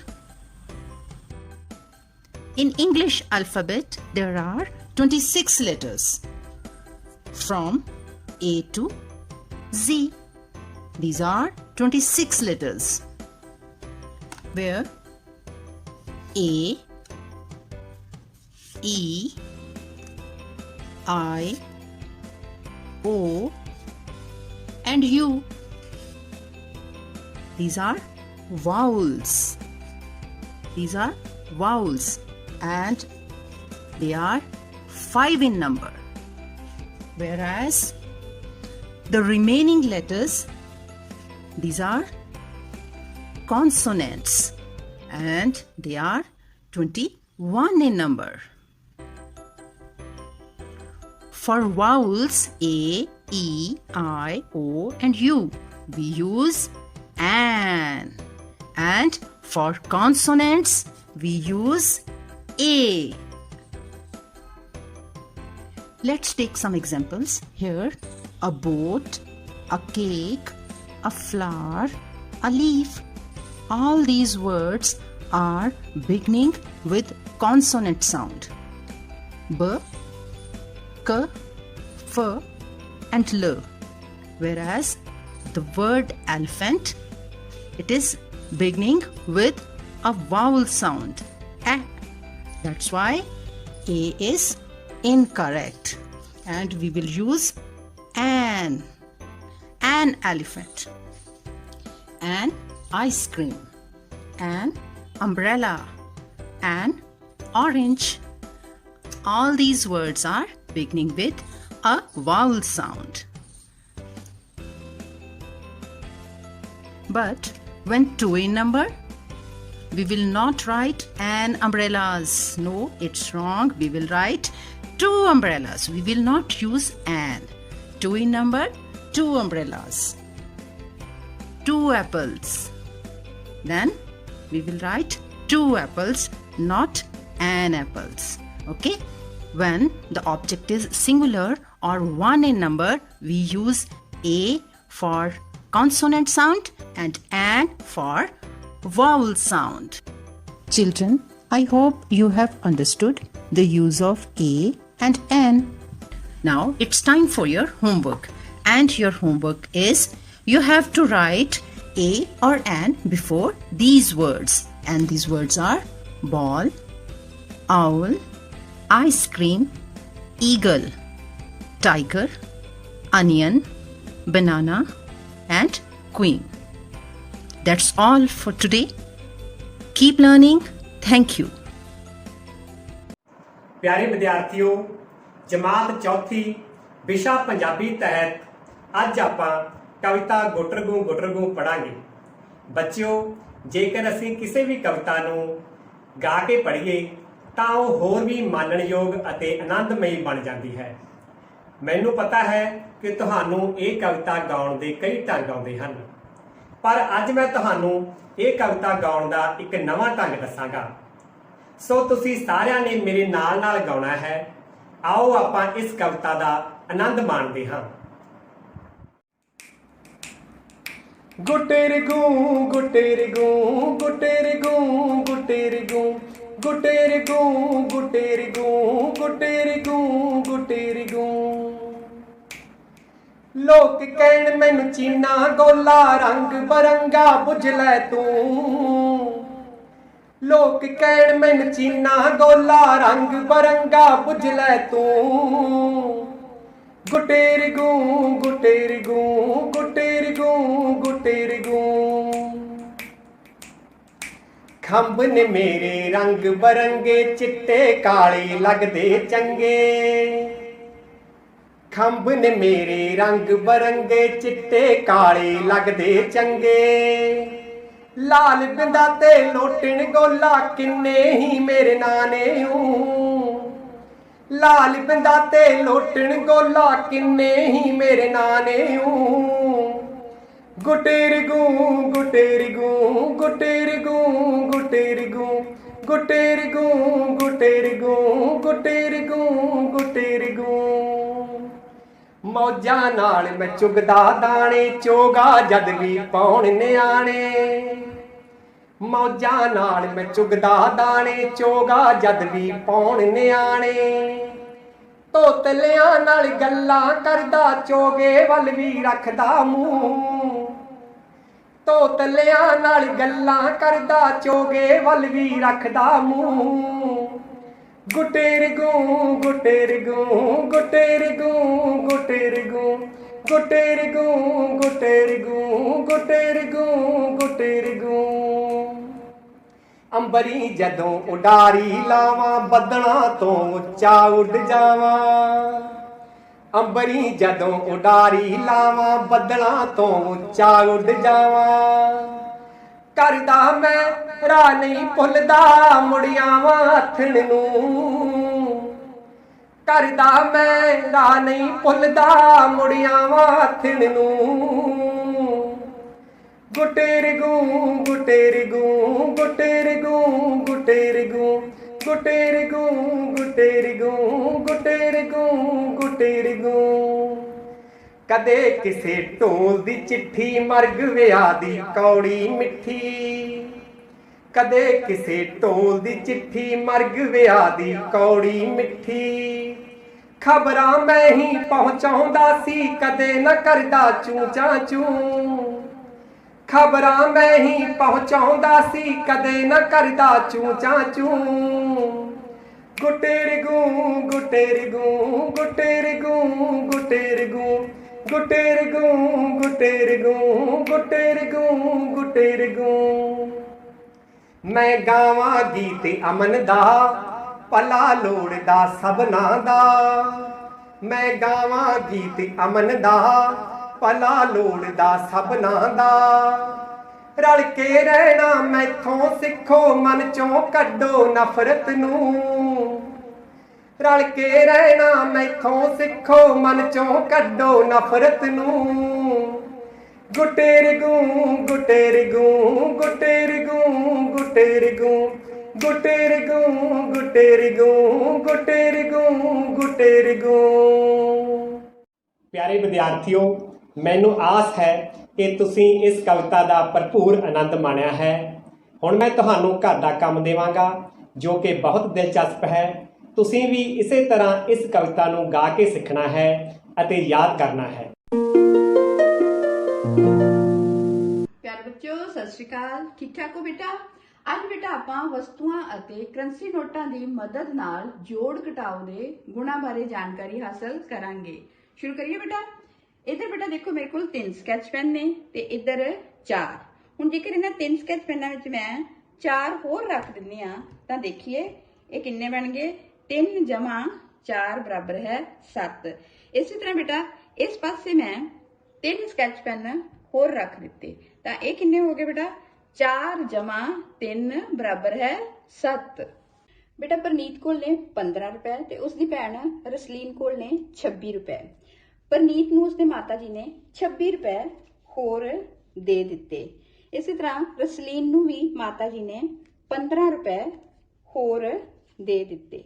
In English alphabet, there are 26 letters from A to Z. These are 26 letters where A, E, I, O and U. These are vowels. These are vowels and they are 5 in number. Whereas the remaining letters, these are consonants and they are 21 in number. For vowels A, E, I, O and U, we use an. And for consonants, we use A. Let's take some examples. Here, a boat, a cake, a flower, a leaf. All these words are beginning with consonant sound. B, K, F and L. Whereas the word elephant, it is beginning with a vowel sound. A. That's why A is incorrect. And we will use an. An elephant. An ice cream. An umbrella. An orange. All these words are beginning with a vowel sound. But when 2 in number, we will not write an umbrellas. No, it's wrong. We will write 2 umbrellas. We will not use an. 2 in number, 2 umbrellas. 2 apples. Then we will write 2 apples, not an apples. Okay? When the object is singular or 1 in number, we use A for consonant sound and an for vowel sound. Children, I hope you have understood the use of A and an. Now it's time for your homework. And your homework is you have to write A or an before these words. And these words are ball, owl, ice cream, eagle, tiger, onion, banana and queen. That's all for today. Keep learning. Thank you. ਪਿਆਰੇ ਵਿਦਿਆਰਥੀਓ, ਜਮਾਤ ਚੌਥੀ ਵਿਸ਼ਾ ਪੰਜਾਬੀ ਤਹਿਤ ਅੱਜ ਆਪਾਂ ਕਵਿਤਾ ਗੁਟਰਗੂ ਪੜਾਂਗੇ। ਬੱਚਿਓ, ਜੇਕਰ ਅਸੀਂ ਕਿਸੇ ਵੀ ਕਵਿਤਾ ਨੂੰ ਗਾ ਕੇ ਪੜ੍ਹੀਏ ਤਾਂ ਉਹ ਹੋਰ ਵੀ ਮਾਣਨਯੋਗ ਅਤੇ ਆਨੰਦਮਈ ਬਣ ਜਾਂਦੀ ਹੈ। ਮੈਨੂੰ ਪਤਾ ਹੈ ਕਿ ਤੁਹਾਨੂੰ ਇਹ ਕਵਿਤਾ ਗਾਉਣ ਦੇ ਕਈ ਢੰਗ ਆਉਂਦੇ ਹਨ, ਪਰ ਅੱਜ ਮੈਂ ਤੁਹਾਨੂੰ ਇਹ ਕਵਿਤਾ ਗਾਉਣ ਦਾ ਇੱਕ ਨਵਾਂ ਢੰਗ ਦੱਸਾਂਗਾ। ਸੋ ਤੁਸੀਂ ਸਾਰਿਆਂ ਨੇ ਮੇਰੇ ਨਾਲ ਨਾਲ ਗਾਉਣਾ ਹੈ। ਆਓ ਆਪਾਂ ਇਸ ਕਵਿਤਾ ਦਾ ਆਨੰਦ ਮਾਣਦੇ ਹਾਂ। ਗੁਟੇਰਗੂ ਗੁਟੇਰਗੂ ਗੁਟੇਰਗੂ ਗੁਟੇਰਗੂ ਗੁਟੇਰਗੂ ਗੁਟੇਰਗੂ ਗੁਟੇਰਗੂ ਗੁਟੇਰਗੂ ਲੋਕ ਕਹਿਣ ਮੈਨੂੰ ਚੀਨਾ ਗੋਲਾ ਰੰਗ ਬਰੰਗਾ ਬੁੱਝ ਲੈ ਤੂੰ। ਲੋਕ ਕਹਿਣ ਮੈਨੂੰ ਚੀਨਾ ਗੋਲਾ ਰੰਗ ਬਰੰਗਾ ਬੁੱਝ ਲੈ ਤੂੰ। ਗੁਟੇਰਗੂ ਗੁਟੇਰਗੂ ਗੁਟੇਰਗੂ ਗੁਟੇਰਗੂ ਖੰਭ ਨੇ ਮੇਰੇ ਰੰਗ ਬਰੰਗੇ ਚਿੱਟੇ ਕਾਲੇ ਲੱਗਦੇ ਚੰਗੇ। ਖੰਭ ਨੇ ਮੇਰੇ ਰੰਗ ਬਰੰਗੇ ਚਿੱਟੇ ਕਾਲੇ ਲੱਗਦੇ ਚੰਗੇ। ਲਾਲ ਬਿੰਦਾ ਤੇ ਲੋਟਣ ਗੋਲਾ ਕਿੰਨੇ ਹੀ ਮੇਰੇ ਨਾਂ ਨੇ ਊ। ਲਾਲ ਬਿੰਦਾ ਤੇ ਲੋਟਣ ਗੋਲਾ ਕਿੰਨੇ ਹੀ ਮੇਰੇ ਨਾਂ ਨੇ ਊ। ਗੁਟੇਰਗੂ ਗੁਟੇਰਗੂ ਗੁਟੇਰਗੂ ਗੁਟੇਰਗੂ ਗੁਟੇਰਗੂ ਗੁਟੇਰਗੂ ਗੁਟੇਰਗੂ ਗੁਟੇਰਗੂ ਮੌਜਾਂ ਨਾਲ ਮੈਂ ਚੁਗਦਾ ਦਾਣੇ ਚੋਗਾ ਜਦ ਵੀ ਪਾਉਣ ਨਿਆਣੇ। ਮੌਜਾਂ ਨਾਲ ਮੈਂ ਚੁਗਦਾ ਦਾਣੇ ਚੋਗਾ ਜਦ ਵੀ ਪਾਉਣ ਨਿਆਣੇ। ਤੋਤਲਿਆਂ ਨਾਲ ਗੱਲਾਂ ਕਰਦਾ ਚੋਗੇ ਵੱਲ ਵੀ ਰੱਖਦਾ ਮੂੰਹ। ਤੋਤਲਿਆਂ ਨਾਲ ਗੱਲਾਂ ਕਰਦਾ ਚੋਗੇ ਵੱਲ ਵੀ ਰੱਖਦਾ ਮੂੰਹ। ਗੁਟੇਰਗੂ ਗੁਟੇਰਗੂ ਗੁਟੇਰਗੂ ਗੁਟੇਰਗੂ ਗੁਟੇਰਗੂ ਗੁਟੇਰਗੂ ਗੁਟੇਰਗੂ ਗੁਟੇਰਗੂ ਅੰਬਰੀ ਜਦੋਂ ਉਡਾਰੀ ਲਾਵਾਂ ਬੱਦਲਾਂ ਤੋਂ ਉੱਚਾ ਉੱਡ ਜਾਵਾਂ। ਅੰਬਰੀ ਜਦੋਂ ਉਡਾਰੀ ਲਾਵਾਂ ਬੱਦਲਾਂ ਤੋਂ ਉੱਚਾ ਉੱਡ ਜਾਵਾਂ। ਕਰਦਾ ਮੈਂ ਰਾਹ ਨਹੀਂ ਭੁੱਲਦਾ ਮੁੜਿਆਵਾਂ ਆਥਣ ਨੂੰ। ਕਰਦਾ ਮੈਂ ਰਾਹ ਨਹੀਂ ਭੁੱਲਦਾ ਮੁੜਿਆਵਾਂ ਆਥਣ ਨੂੰ। ਗੁਟੇਰਗੂ ਗੁਟੇਰਗੂ ਗੁਟੇਰਗੂ ਗੁਟੇਰਗੂ ਗੁਟੇਰਗੂ ਗੁਟੇਰਗੂ ਗੁਟੇਰਗੂ ਗੁਟੇਰਗੂ ਕਦੇ ਕਿਸੇ ਢੋਲ ਦੀ ਚਿੱਠੀ ਮਰਗ ਵਿਆਹ ਦੀ ਕੌੜੀ ਮਿੱਠੀ। ਕਦੇ ਕਿਸੇ ਢੋਲ ਦੀ ਚਿੱਠੀ ਮਰਗ ਵਿਆਹ ਦੀ ਕੌੜੀ ਮਿੱਠੀ। ਖਬਰਾਂ ਮੈਂ ਹੀ ਪਹੁੰਚਾਉਂਦਾ ਸੀ ਕਦੇ ਨਾ ਕਰਦਾ ਚੂੰ ਚਾਚੂ। ਖਬਰਾਂ ਮੈਂ ਹੀ ਪਹੁੰਚਾਉਂਦਾ ਸੀ ਕਦੇ ਨਾ ਕਰਦਾ ਚੂੰ ਚਾਚੂ। ਗੁਟੇਰਗੂ ਗੁਟੇਰਗੂ ਗੁਟੇਰਗੂ ਗੁਟੇਰਗੂ ਗੁਟੇਰਗੂ ਗੁਟੇਰਗੂ ਗੁਟੇਰਗੂ ਗੁਟੇਰਗੂ ਮੈਂ ਗਾਵਾਂ ਗੀਤ ਅਮਨ ਦਾ ਭਲਾ ਲੋੜਦਾ ਸਭਨਾਂ ਦਾ। ਮੈਂ ਗਾਵਾਂ ਗੀਤ ਅਮਨ ਦਾ ਭਲਾ ਲੋੜਦਾ ਸਭਨਾਂ ਦਾ। ਰਲ ਕੇ ਰਹਿਣਾ ਮੈਥੋਂ ਸਿੱਖੋ ਮਨ ਚੋਂ ਕੱਢੋ ਨਫ਼ਰਤ ਨੂੰ। ਰਲ ਕੇ ਰਹਿਣਾ ਮੈਥੋਂ ਸਿੱਖੋ ਮਨ ਚੋਂ ਕੱਢੋ ਨਫ਼ਰਤ ਨੂੰ। ਗੁਟੇਰਗੂ ਗੁਟੇਰਗੂ ਗੁਟੇਰਗੂ ਗੁਟੇਰਗੂ ਗੁਟੇਰਗੂ ਗੁਟੇਰਗੂ ਗੁਟੇਰਗੂ ਗੁਟੇਰਗੂ ਪਿਆਰੇ ਵਿਦਿਆਰਥੀਓ, ਮੈਨੂੰ ਆਸ ਹੈ ਕਿ ਤੁਸੀਂ ਇਸ ਕਵਿਤਾ ਦਾ ਭਰਪੂਰ ਆਨੰਦ ਮਾਣਿਆ ਹੈ। ਹੁਣ ਮੈਂ ਤੁਹਾਨੂੰ ਘਰ ਦਾ ਕੰਮ ਦੇਵਾਂਗਾ ਜੋ ਕਿ ਬਹੁਤ ਦਿਲਚਸਪ ਹੈ। ਤੁਸੀਂ ਵੀ ਇਸੇ ਤਰ੍ਹਾਂ ਇਸ ਕਵਿਤਾ ਨੂੰ ਗਾ ਕੇ ਸਿੱਖਣਾ ਹੈ ਅਤੇ ਯਾਦ ਕਰਨਾ ਹੈ। ਪਿਆਰੇ ਬੱਚਿਓ, ਸਤਿ ਸ਼੍ਰੀ ਅਕਾਲ। ਠੀਕ ਠਾਕ ਹੋ ਬੇਟਾ? ਅੱਜ ਬੇਟਾ ਆਪਾਂ ਵਸਤੂਆਂ ਅਤੇ ਕਰੰਸੀ ਨੋਟਾਂ ਦੀ ਮਦਦ ਨਾਲ ਜੋੜ ਘਟਾਓ ਦੇ ਗੁਣਾਂ ਬਾਰੇ ਜਾਣਕਾਰੀ ਹਾਸਲ ਕਰਾਂਗੇ। ਸ਼ੁਰੂ ਕਰੀਏ ਬੇਟਾ। ਇੱਧਰ ਬੇਟਾ ਦੇਖੋ, ਮੇਰੇ ਕੋਲ 3 ਸਕੈਚ ਪੈਨ ਨੇ ਤੇ ਇੱਧਰ 4। ਹੁਣ ਜੇਕਰ ਇਹਨਾਂ 3 ਸਕੈਚ ਪੈਨਾਂ ਵਿੱਚ ਮੈਂ 4 ਹੋਰ ਰੱਖ ਦਿੰਨੇ ਆ ਤਾਂ ਦੇਖੀਏ ਇਹ ਕਿੰਨੇ ਬਣ ਗਏ 3 ਜਮਾ 4 ਬਰਾਬਰ ਹੈ 7। ਇਸੇ ਤਰ੍ਹਾਂ ਬੇਟਾ ਇਸ ਪਾਸੇ ਮੈਂ 3 ਸਕੈਚ ਪੈਨ ਹੋਰ ਰੱਖ ਦਿੱਤੇ ਤਾਂ ਇਹ ਕਿੰਨੇ ਹੋ ਗਏ ਬੇਟਾ 4 ਜਮਾ 3 ਬਰਾਬਰ ਹੈ 7। ਬੇਟਾ ਪ੍ਰਨੀਤ ਕੋਲ ਨੇ 15 ਰੁਪਏ ਤੇ ਉਸਦੀ ਭੈਣ ਰਸਲੀਨ ਕੋਲ ਨੇ 26 ਰੁਪਏ। ਪ੍ਰਨੀਤ ਨੂੰ ਉਸਦੇ ਮਾਤਾ ਜੀ ਨੇ 26 ਰੁਪਏ ਹੋਰ ਦੇ ਦਿੱਤੇ। ਇਸੇ ਤਰ੍ਹਾਂ ਰਸਲੀਨ ਨੂੰ ਵੀ ਮਾਤਾ ਜੀ ਨੇ 15 ਰੁਪਏ ਹੋਰ ਦੇ ਦਿੱਤੇ।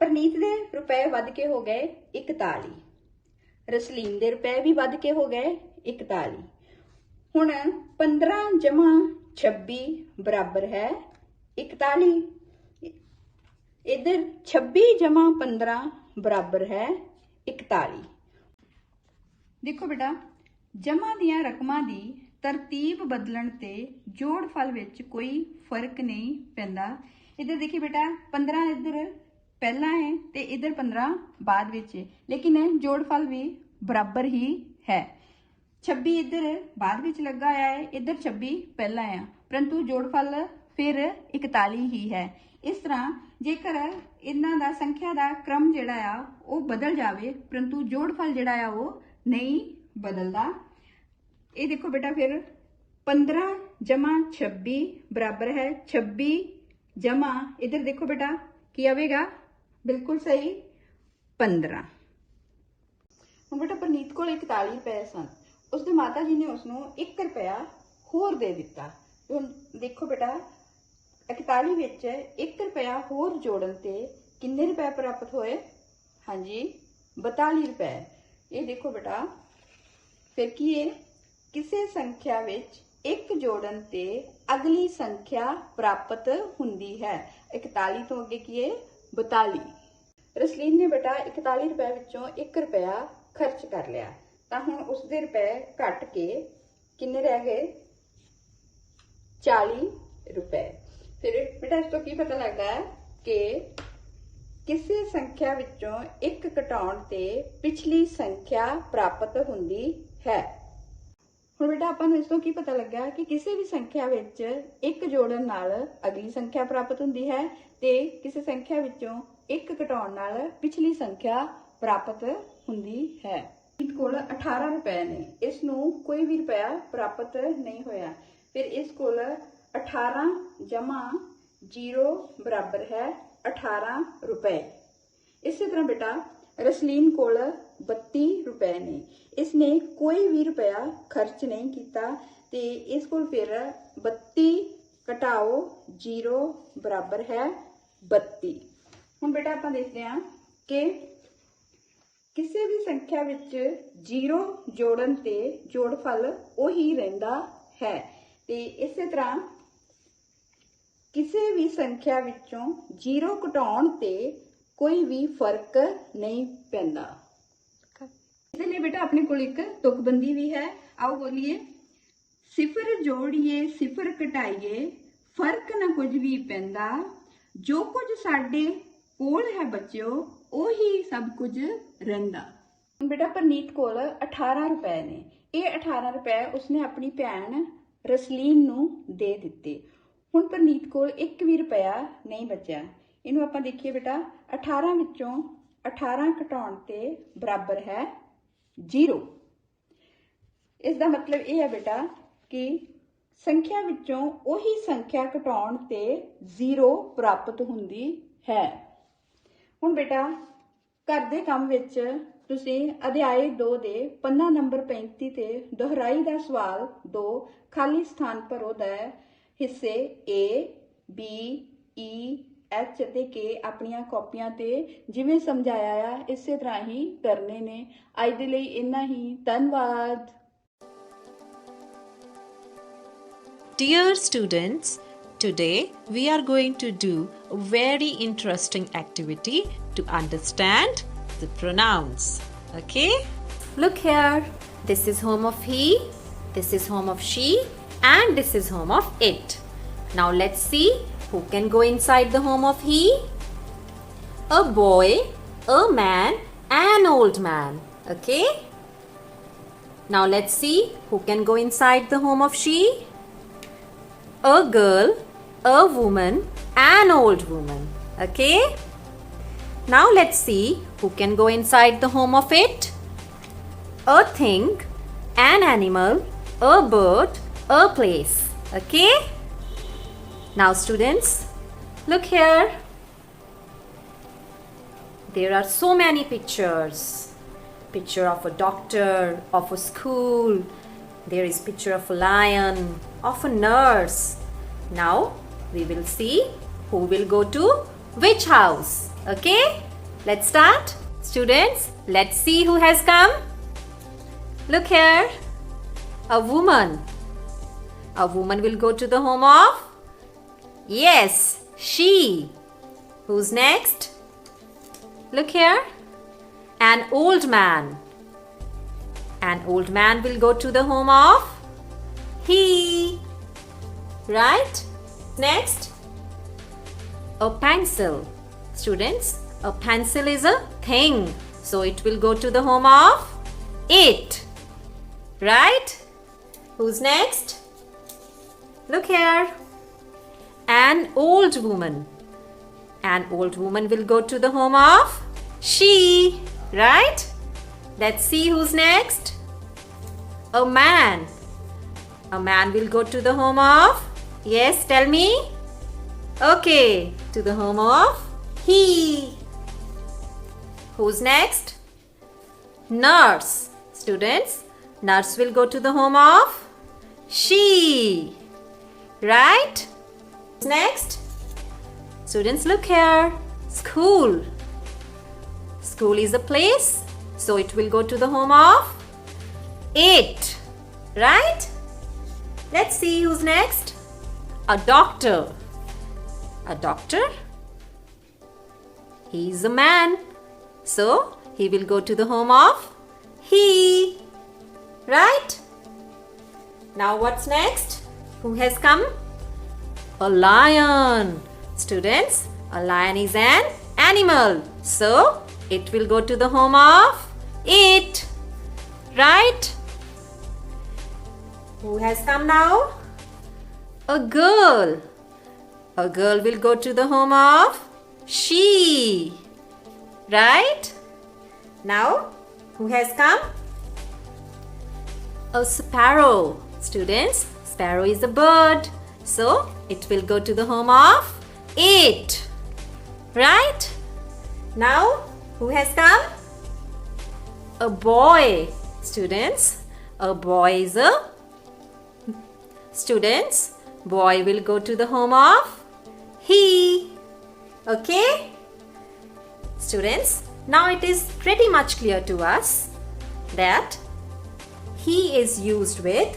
ਪ੍ਰਨੀਤ ਦੇ ਰੁਪਏ ਵੱਧ ਕੇ ਹੋ ਗਏ 41, ਰਸਲੀਨ ਦੇ ਰੁਪਏ ਵੀ ਵੱਧ ਕੇ ਹੋ ਗਏ 41। ਹੁਣ 15 ਜਮਾ 26 ਬਰਾਬਰ ਹੈ 41। इधर 26 जमा 15 बराबर है 41। देखो बेटा जमा दियां रकमां दी तरतीब बदलण ते जोड़फल विच कोई फर्क नहीं पैंदा। इधर देखिए बेटा 15 इधर पहला है ते इधर 15 बाद विच है, लेकिन जोड़फल भी बराबर ही है। 26 इधर बाद विच लगा आया है, इधर 26 पहला है, परंतु जोड़फल फिर 41 ही है। इस तरह जेकर इन्हां दा संख्या दा क्रम जिहड़ा आ वो बदल जावे परंतु जोड़फल जिहड़ा आ वो नहीं बदलदा। ये देखो बेटा फिर 15 जमा 26 बराबर है 26 जमा इधर देखो बेटा की आवेगा बिल्कुल सही 15। हुण बेटा परनीत कोल 41 रुपए सन, उसदे माता जी ने उसनों 1 रुपया होर दे दिता। हुण देखो बेटा 41 ਵਿੱਚ 1 ਰੁਪਇਆ ਹੋਰ ਜੋੜਨ ਤੇ ਕਿੰਨੇ ਰੁਪਏ ਪ੍ਰਾਪਤ ਹੋਏ? ਹਾਂਜੀ 42 ਰੁਪਏ। ਇਹ ਦੇਖੋ ਬੇਟਾ ਫਿਰ ਕੀ ਹੈ ਕਿਸੇ ਸੰਖਿਆ ਵਿੱਚ 1 ਜੋੜਨ ਤੇ ਅਗਲੀ ਸੰਖਿਆ ਪ੍ਰਾਪਤ ਹੁੰਦੀ ਹੈ। 41 ਤੋਂ ਅੱਗੇ ਕੀ ਹੈ 42। ਰਸਲੀਨ ਨੇ ਬੇਟਾ 41 ਰੁਪਏ ਵਿੱਚੋਂ 1 ਰੁਪਇਆ ਖਰਚ ਕਰ ਲਿਆ ਤਾਂ ਹੁਣ ਉਸਦੇ ਰੁਪਏ ਘਟ ਕੇ ਕਿੰਨੇ ਰਹਿ ਗਏ 40 ਰੁਪਏ। फिर बेटा इस तो की पता लगता है कि किसी संख्या विचों 1 घटाउण ते पिछली संख्या प्राप्त हुंदी है। हुण बेटा आपां नूं इस तो की पता लग्या कि किसी भी संख्या विच 1 जोड़न नाल अगली संख्या प्राप्त हुंदी है ते किसी संख्या विचों 1 घटाउण नाल पिछली संख्या प्राप्त हुंदी है। इस कोल 18 रुपए ने, इस नूं कोई भी रुपया प्राप्त नहीं होया। फिर इस कोल 18 जमा 0 बराबर है 18 रुपए। इसी तरह बेटा रसलीन कोल 32 रुपए ने, इसने कोई भी रुपया खर्च नहीं किया ते इस कोल फिर 32 घटाओ 0 बराबर है 32। हुण बेटा आपां देखते हैं कि किसी भी संख्या विच 0 जोड़न ते जोड़फल उही रहिंदा है ते इसे तरह किसी भी संख्या विचों 0 घटाउण ते कोई भी फर्क नहीं पैंदा। इसलिए बेटा अपने कोल एक तुकबंदी भी है, आओ बोलिए। सिफर जोड़िए सिफर घटाइए फर्क ना कुछ भी पैंदा, जो कुछ साडे कोल है बच्चों ओही सब कुछ रहिंदा। बेटा परनीत कोल 18 रुपए ने, ये 18 रुपए उसने अपनी भैन रसलीन नूं दे दिते। ਹੁਣ ਪ੍ਰਨੀਤ ਕੋਲ 1 ਵੀ ਰੁਪਇਆ ਨਹੀਂ ਬਚਿਆ। ਇਹਨੂੰ ਆਪਾਂ ਦੇਖੀਏ ਬੇਟਾ 18 ਵਿੱਚੋਂ 18 ਘਟਾਉਣ ਤੇ ਬਰਾਬਰ ਹੈ 0। ਇਸ ਦਾ ਮਤਲਬ ਇਹ ਹੈ ਬੇਟਾ ਕਿ ਸੰਖਿਆ ਵਿੱਚੋਂ ਉਹੀ ਸੰਖਿਆ ਘਟਾਉਣ ਤੇ 0 ਪ੍ਰਾਪਤ ਹੁੰਦੀ ਹੈ। ਹੁਣ ਬੇਟਾ ਘਰ ਦੇ ਕੰਮ ਵਿੱਚ ਤੁਸੀਂ ਅਧਿਆਇ 2 ਦੇ ਪੰਨਾ ਨੰਬਰ 35 ਤੇ ਦੁਹਰਾਈ ਦਾ ਸਵਾਲ 2 ਖਾਲੀ ਸਥਾਨ ਭਰੋ ਦਾ हिस्से A, B, E, H ਅਤੇ K ਆਪਣੀਆਂ ਕਾਪੀਆਂ ਤੇ ਜਿਵੇਂ ਸਮਝਾਇਆ ਆ ਇਸੇ ਤਰ੍ਹਾਂ ਹੀ ਕਰਨੇ ਨੇ। ਅੱਜ ਦੇ ਲਈ ਇੰਨਾ ਹੀ, ਧੰਨਵਾਦ। Dear students, today we are going to do a very interesting activity to understand the pronouns. Okay? Look here. This is home of he, this is home of she, and this is home of it. Now let's see who can go inside the home of he. A boy, a man, an old man. Okay? Now let's see who can go inside the home of she. a girl, a woman, an old woman. Okay? Now let's see who can go inside the home of it. A thing, an animal, a bird, a place. Okay? Now students, look here. There are so many pictures. Picture of a doctor, of a school. There is picture of a lion, of a nurse. Now we will see who will go to which house. Okay? Let's start. Students, let's see who has come. Look here. A woman. A woman will go to the home of? Yes, she. Who's next? Look here. An old man. An old man will go to the home of? He. Right? Next. A pencil. Students, a pencil is a thing. So it will go to the home of? It. Right? Who's next? Look here. An old woman. An old woman will go to the home of? She. Right? Let's see who's next. A man. A man will go to the home of? Yes, tell me. Okay, to the home of? He. Who's next? Nurse. Students, nurse will go to the home of? She. Right? Next. Students, look here. School. School is a place, so it will go to the home of? It. Right? Let's see who's next. A doctor. A doctor? He is a man, so he will go to the home of? He. Right? Now what's next? Who has come? A lion. Students, a lion is an animal, so it will go to the home of? It. Right? Who has come now? A girl. A girl will go to the home of? She. Right? Now, who has come? A sparrow. Students, sparrow is a bird. So, it will go to the home of? It. Right? Now, who has come? A boy. Students, a boy is a? Students, boy will go to the home of? He. Okay? Students, now it is pretty much clear to us that he is used with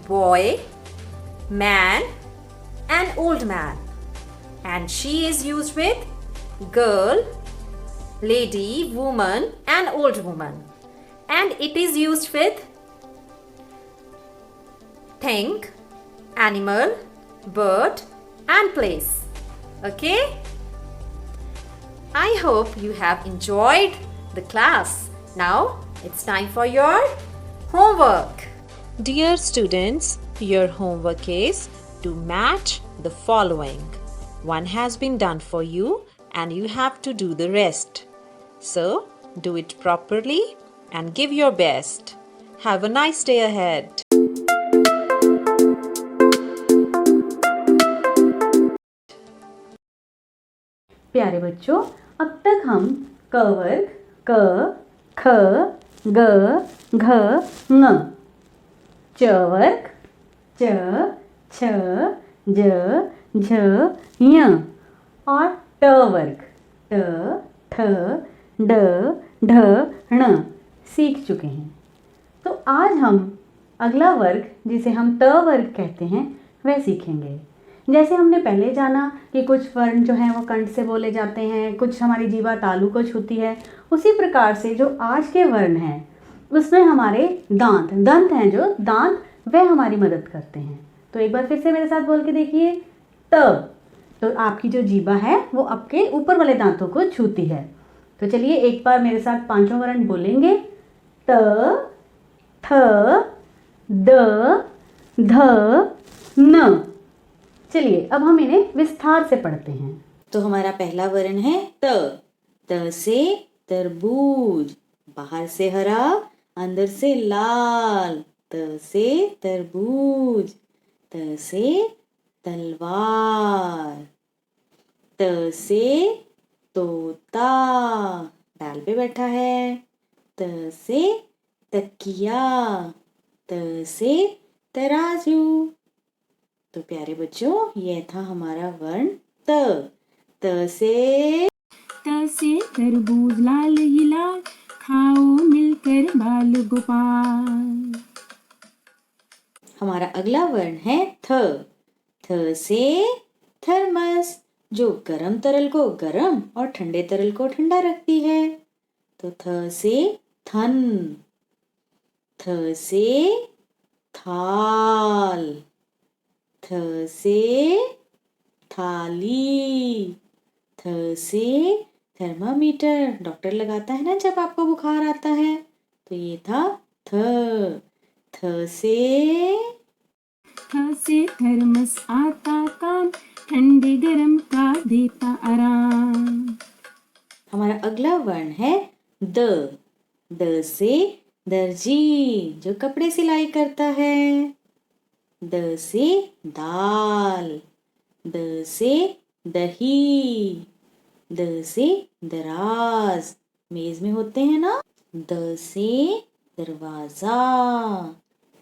boy, man and old man, and she is used with girl, lady, woman and old woman, and it is used with thing, animal, bird and place. Okay? I hope you have enjoyed the class. Now it's time for your homework. Dear students, your homework is to match the following. One has been done for you and you have to do the rest. So, do it properly and give your best. Have a nice day ahead. प्यारे बच्चों, अब तक हम क वर्ग क, ख, ग, घ, ङ, च वर्ग च, छ, ज, झ, ञ और ट वर्ग ट, ठ, ड, ढ, ण सीख चुके हैं। तो आज हम अगला वर्ग जिसे हम त वर्ग कहते हैं वह सीखेंगे। जैसे हमने पहले जाना कि कुछ वर्ण जो हैं वो कंठ से बोले जाते हैं, कुछ हमारी जीवा तालु को छूती है, उसी प्रकार से जो आज के वर्ण हैं उसमें हमारे दंत हैं, जो दांत वह हमारी मदद करते हैं। तो एक बार फिर से मेरे साथ बोल के देखिए। त, तो आपकी जो जीवा है वो आपके ऊपर वाले दांतों को छूती है। तो चलिए एक बार मेरे साथ पांचों वर्ण बोलेंगे। त, थ, द, ध, न। चलिए अब हम इन्हें विस्तार से पढ़ते हैं। तो हमारा पहला वर्ण है त। त से तरबूज, बाहर से हरा अंदर से लाल। त से तरबूज। त से तलवार। त से तोता, डाल पे बैठा है। त से तकिया। त से तराजू। तो प्यारे बच्चों, यह था हमारा वर्ण त। त से तरबूज लाल ही लाल, खाओ मिलकर बाल गोपाल। हमारा अगला वर्ण है थ। थ से थर्मस, जो गर्म तरल को गर्म और ठंडे तरल को ठंडा रखती है। तो थ से थन। थ से थाल। थ से थाली। थ से थर्मामीटर, डॉक्टर लगाता है ना जब आपको बुखार आता है। तो ये था थ। थ से थर्मस आता काम, ठंडे गरम का देता आराम। हमारा अगला वर्ण है द। द से दर्जी, जो कपड़े सिलाई करता है। द से दाल। द से दही। द से दराज, मेज में होते हैं ना। द से दरवाजा।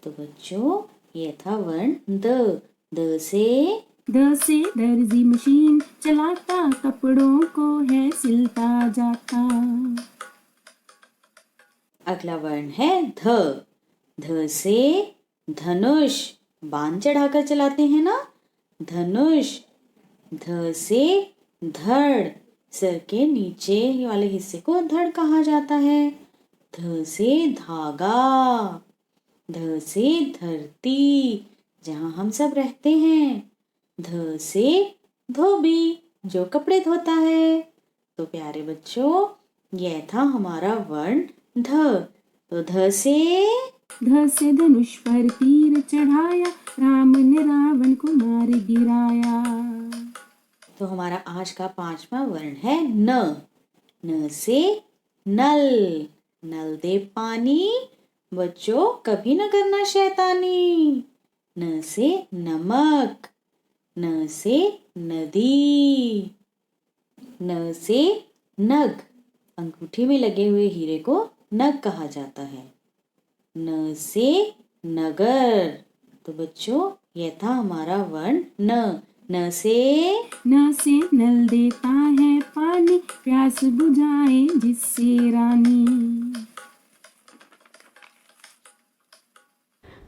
तो बच्चों, ये था वर्ण द। द से दर्जी मशीन चलाता, कपड़ों को है सिलता जाता। अगला वर्ण है ध। ध से धनुष, बाण चढ़ाकर चलाते हैं ना, धनुष। ध से धड़, सर के नीचे वाले हिस्से को धड़ कहा जाता है। ध से धागा। ध से धरती, जहाँ हम सब रहते हैं। ध से धोबी, जो कपड़े धोता है। तो प्यारे बच्चों, यह था हमारा वर्ण ध। तो ध से धनुष पर तीर चढ़ाया, राम ने रावण को मार गिराया। तो हमारा आज का 5वां वर्ण है न। न से नल, नल दे पानी, बच्चों कभी न करना शैतानी। न से नमक। न से नदी। न से नग, अंगूठी में लगे हुए हीरे को नग कहा जाता है। न से नगर। तो बच्चों, यह था हमारा वर्ण न। न से नल देता है पानी, प्यास बुझाए जिससे रानी।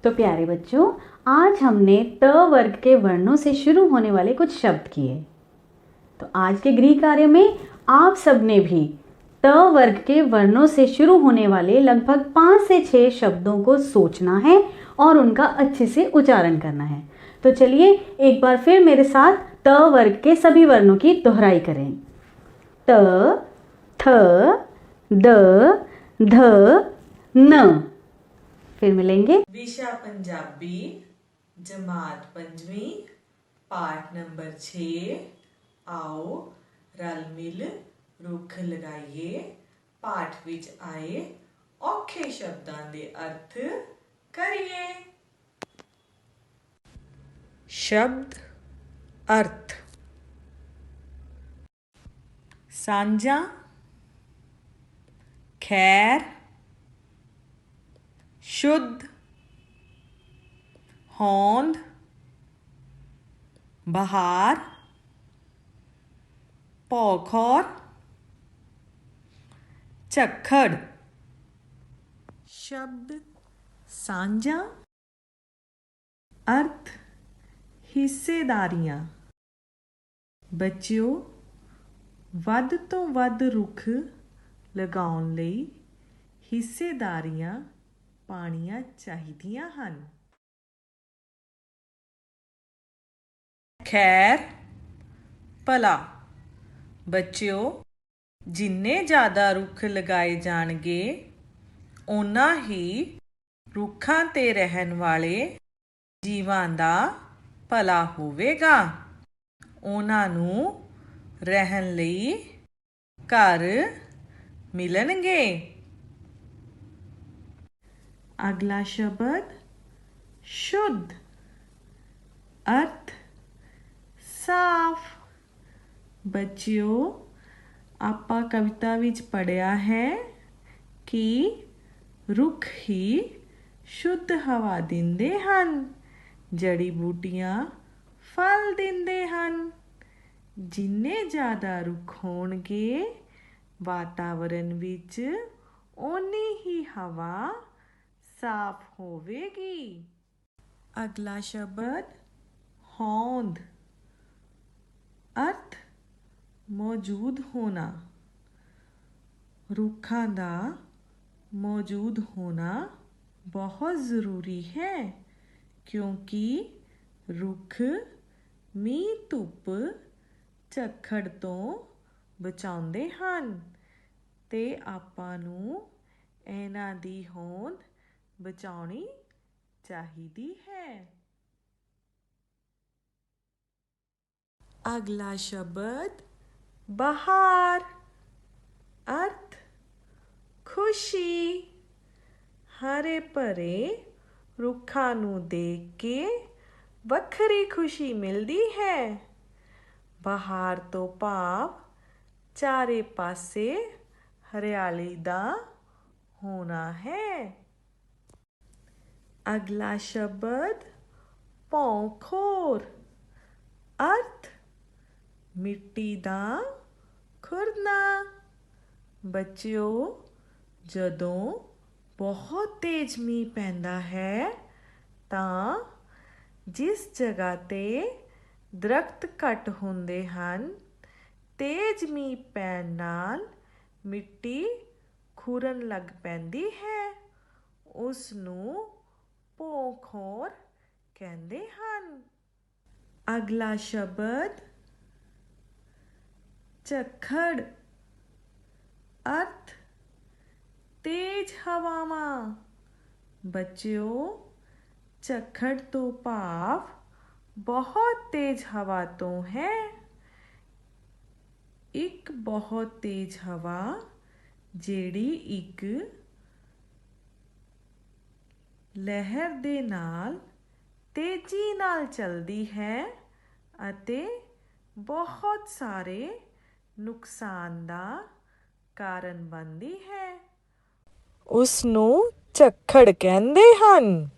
तो प्यारे बच्चों, आज हमने त वर्ग के वर्णों से शुरू होने वाले कुछ शब्द किए। तो आज के गृह कार्य में आप सबने भी त वर्ग के वर्णों से शुरू होने वाले लगभग 5 से 6 शब्दों को सोचना है और उनका अच्छे से उच्चारण करना है। तो चलिए एक बार फिर मेरे साथ त वर्ग के सभी वर्णों की दोहराई करें। त, थ, द, ध, न। फिर मिलेंगे। विषय पंजाबी, जमात 5वीं, पाठ नंबर 6। आओ रल मिल रुख लगाइए, पाठ विच आए औखे शब्दां दे अर्थ करिए। शब्द अर्थ। सांझा, खैर, शुद्ध, होंद, बहार, पौखौर, झक्खड़। शब्द सांझा, अर्थ हिस्सेदारियां। बच्चों, ਵੱਧ ਤੋਂ ਵੱਧ ਰੁੱਖ ਲਗਾਉਣ ਲਈ ਹਿੱਸੇਦਾਰੀਆਂ ਪਾਣੀਆਂ ਚਾਹੀਦੀਆਂ ਹਨ। खैर, भला। बच्चों, जिन्ने ज़्यादा रुख लगाए जाणगे उन्ना ही रुखां ते रहन वाले जीवां दा ਭਲਾ ਹੋਵੇਗਾ। ਉਹਨਾਂ ਨੂੰ ਰਹਿਣ ਲਈ ਘਰ ਮਿਲਣਗੇ। ਅਗਲਾ ਸ਼ਬਦ ਸ਼ੁੱਧ, ਅਰਥ ਸਾਫ਼। ਬੱਚਿਓ, ਆਪਾਂ ਕਵਿਤਾ ਵਿੱਚ ਪੜ੍ਹਿਆ ਹੈ ਕਿ ਰੁੱਖ ਹੀ ਸ਼ੁੱਧ ਹਵਾ ਦਿੰਦੇ ਹਨ, ਜੜੀ ਬੂਟੀਆਂ ਫਲ ਦਿੰਦੇ ਹਨ। ਜਿੰਨੇ ਜ਼ਿਆਦਾ ਰੁੱਖ ਹੋਣਗੇ, ਵਾਤਾਵਰਨ ਵਿੱਚ ਓਨੀ ਹੀ ਹਵਾ ਸਾਫ਼ ਹੋਵੇਗੀ। ਅਗਲਾ ਸ਼ਬਦ ਹੋਂਦ, ਅਰਥ ਮੌਜੂਦ ਹੋਣਾ। ਰੁੱਖਾਂ ਦਾ ਮੌਜੂਦ ਹੋਣਾ ਬਹੁਤ ਜ਼ਰੂਰੀ ਹੈ, ਕਿਉਂਕਿ ਰੁੱਖ ਮੀਂਹ, ਧੁੱਪ, ਝੱਖੜ ਤੋਂ ਬਚਾਉਂਦੇ ਹਨ ਤੇ ਆਪਾਂ ਨੂੰ ਇਹਨਾਂ ਦੀ ਹੋਂਦ ਬਚਾਉਣੀ ਚਾਹੀਦੀ ਹੈ। ਅਗਲਾ ਸ਼ਬਦ ਬਹਾਰ, ਅਰਥ ਖੁਸ਼ੀ। ਹਰੇ ਭਰੇ ਰੁੱਖਾਂ ਨੂੰ ਦੇਖ ਕੇ ਵੱਖਰੀ ਖੁਸ਼ੀ ਮਿਲਦੀ ਹੈ। ਬਹਾਰ ਤੋਂ ਭਾਵ ਚਾਰੇ ਪਾਸੇ ਹਰਿਆਲੀ ਦਾ ਹੋਣਾ ਹੈ। ਅਗਲਾ ਸ਼ਬਦ ਭੌਂਖੋਰ, ਅਰਥ ਮਿੱਟੀ ਦਾ ਖੁਰਨਾ। ਬੱਚਿਓ, ਜਦੋਂ ਬਹੁਤ ਤੇਜ਼ ਮੀਂਹ ਪੈਂਦਾ ਹੈ ਤਾਂ ਜਿਸ ਜਗ੍ਹਾ ਤੇ ਦਰਖਤ ਘੱਟ ਹੁੰਦੇ ਹਨ, ਤੇਜ਼ ਮੀਂਹ ਪੈਣ ਨਾਲ ਮਿੱਟੀ ਖੁਰਨ ਲੱਗ ਪੈਂਦੀ ਹੈ। ਉਸ ਨੂੰ ਭੌਂਖੋਰ ਕਹਿੰਦੇ ਹਨ। ਅਗਲਾ ਸ਼ਬਦ ਝੱਖੜ, ਅਰਥ ਤੇਜ਼ ਹਵਾਵਾਂ। ਬੱਚਿਓ, ਝੱਖੜ ਤੋਂ ਭਾਵ ਬਹੁਤ ਤੇਜ਼ ਹਵਾ ਤੋਂ ਹੈ। ਇੱਕ ਬਹੁਤ ਤੇਜ਼ ਹਵਾ ਜਿਹੜੀ ਇੱਕ ਲਹਿਰ ਦੇ ਨਾਲ ਤੇਜ਼ੀ ਨਾਲ ਚੱਲਦੀ ਹੈ ਅਤੇ ਬਹੁਤ ਸਾਰੇ ਨੁਕਸਾਨ ਦਾ ਕਾਰਨ ਬਣਦੀ ਹੈ। ਉਸ ਨੂੰ ਝੱਖੜ ਕਹਿੰਦੇ ਹਨ।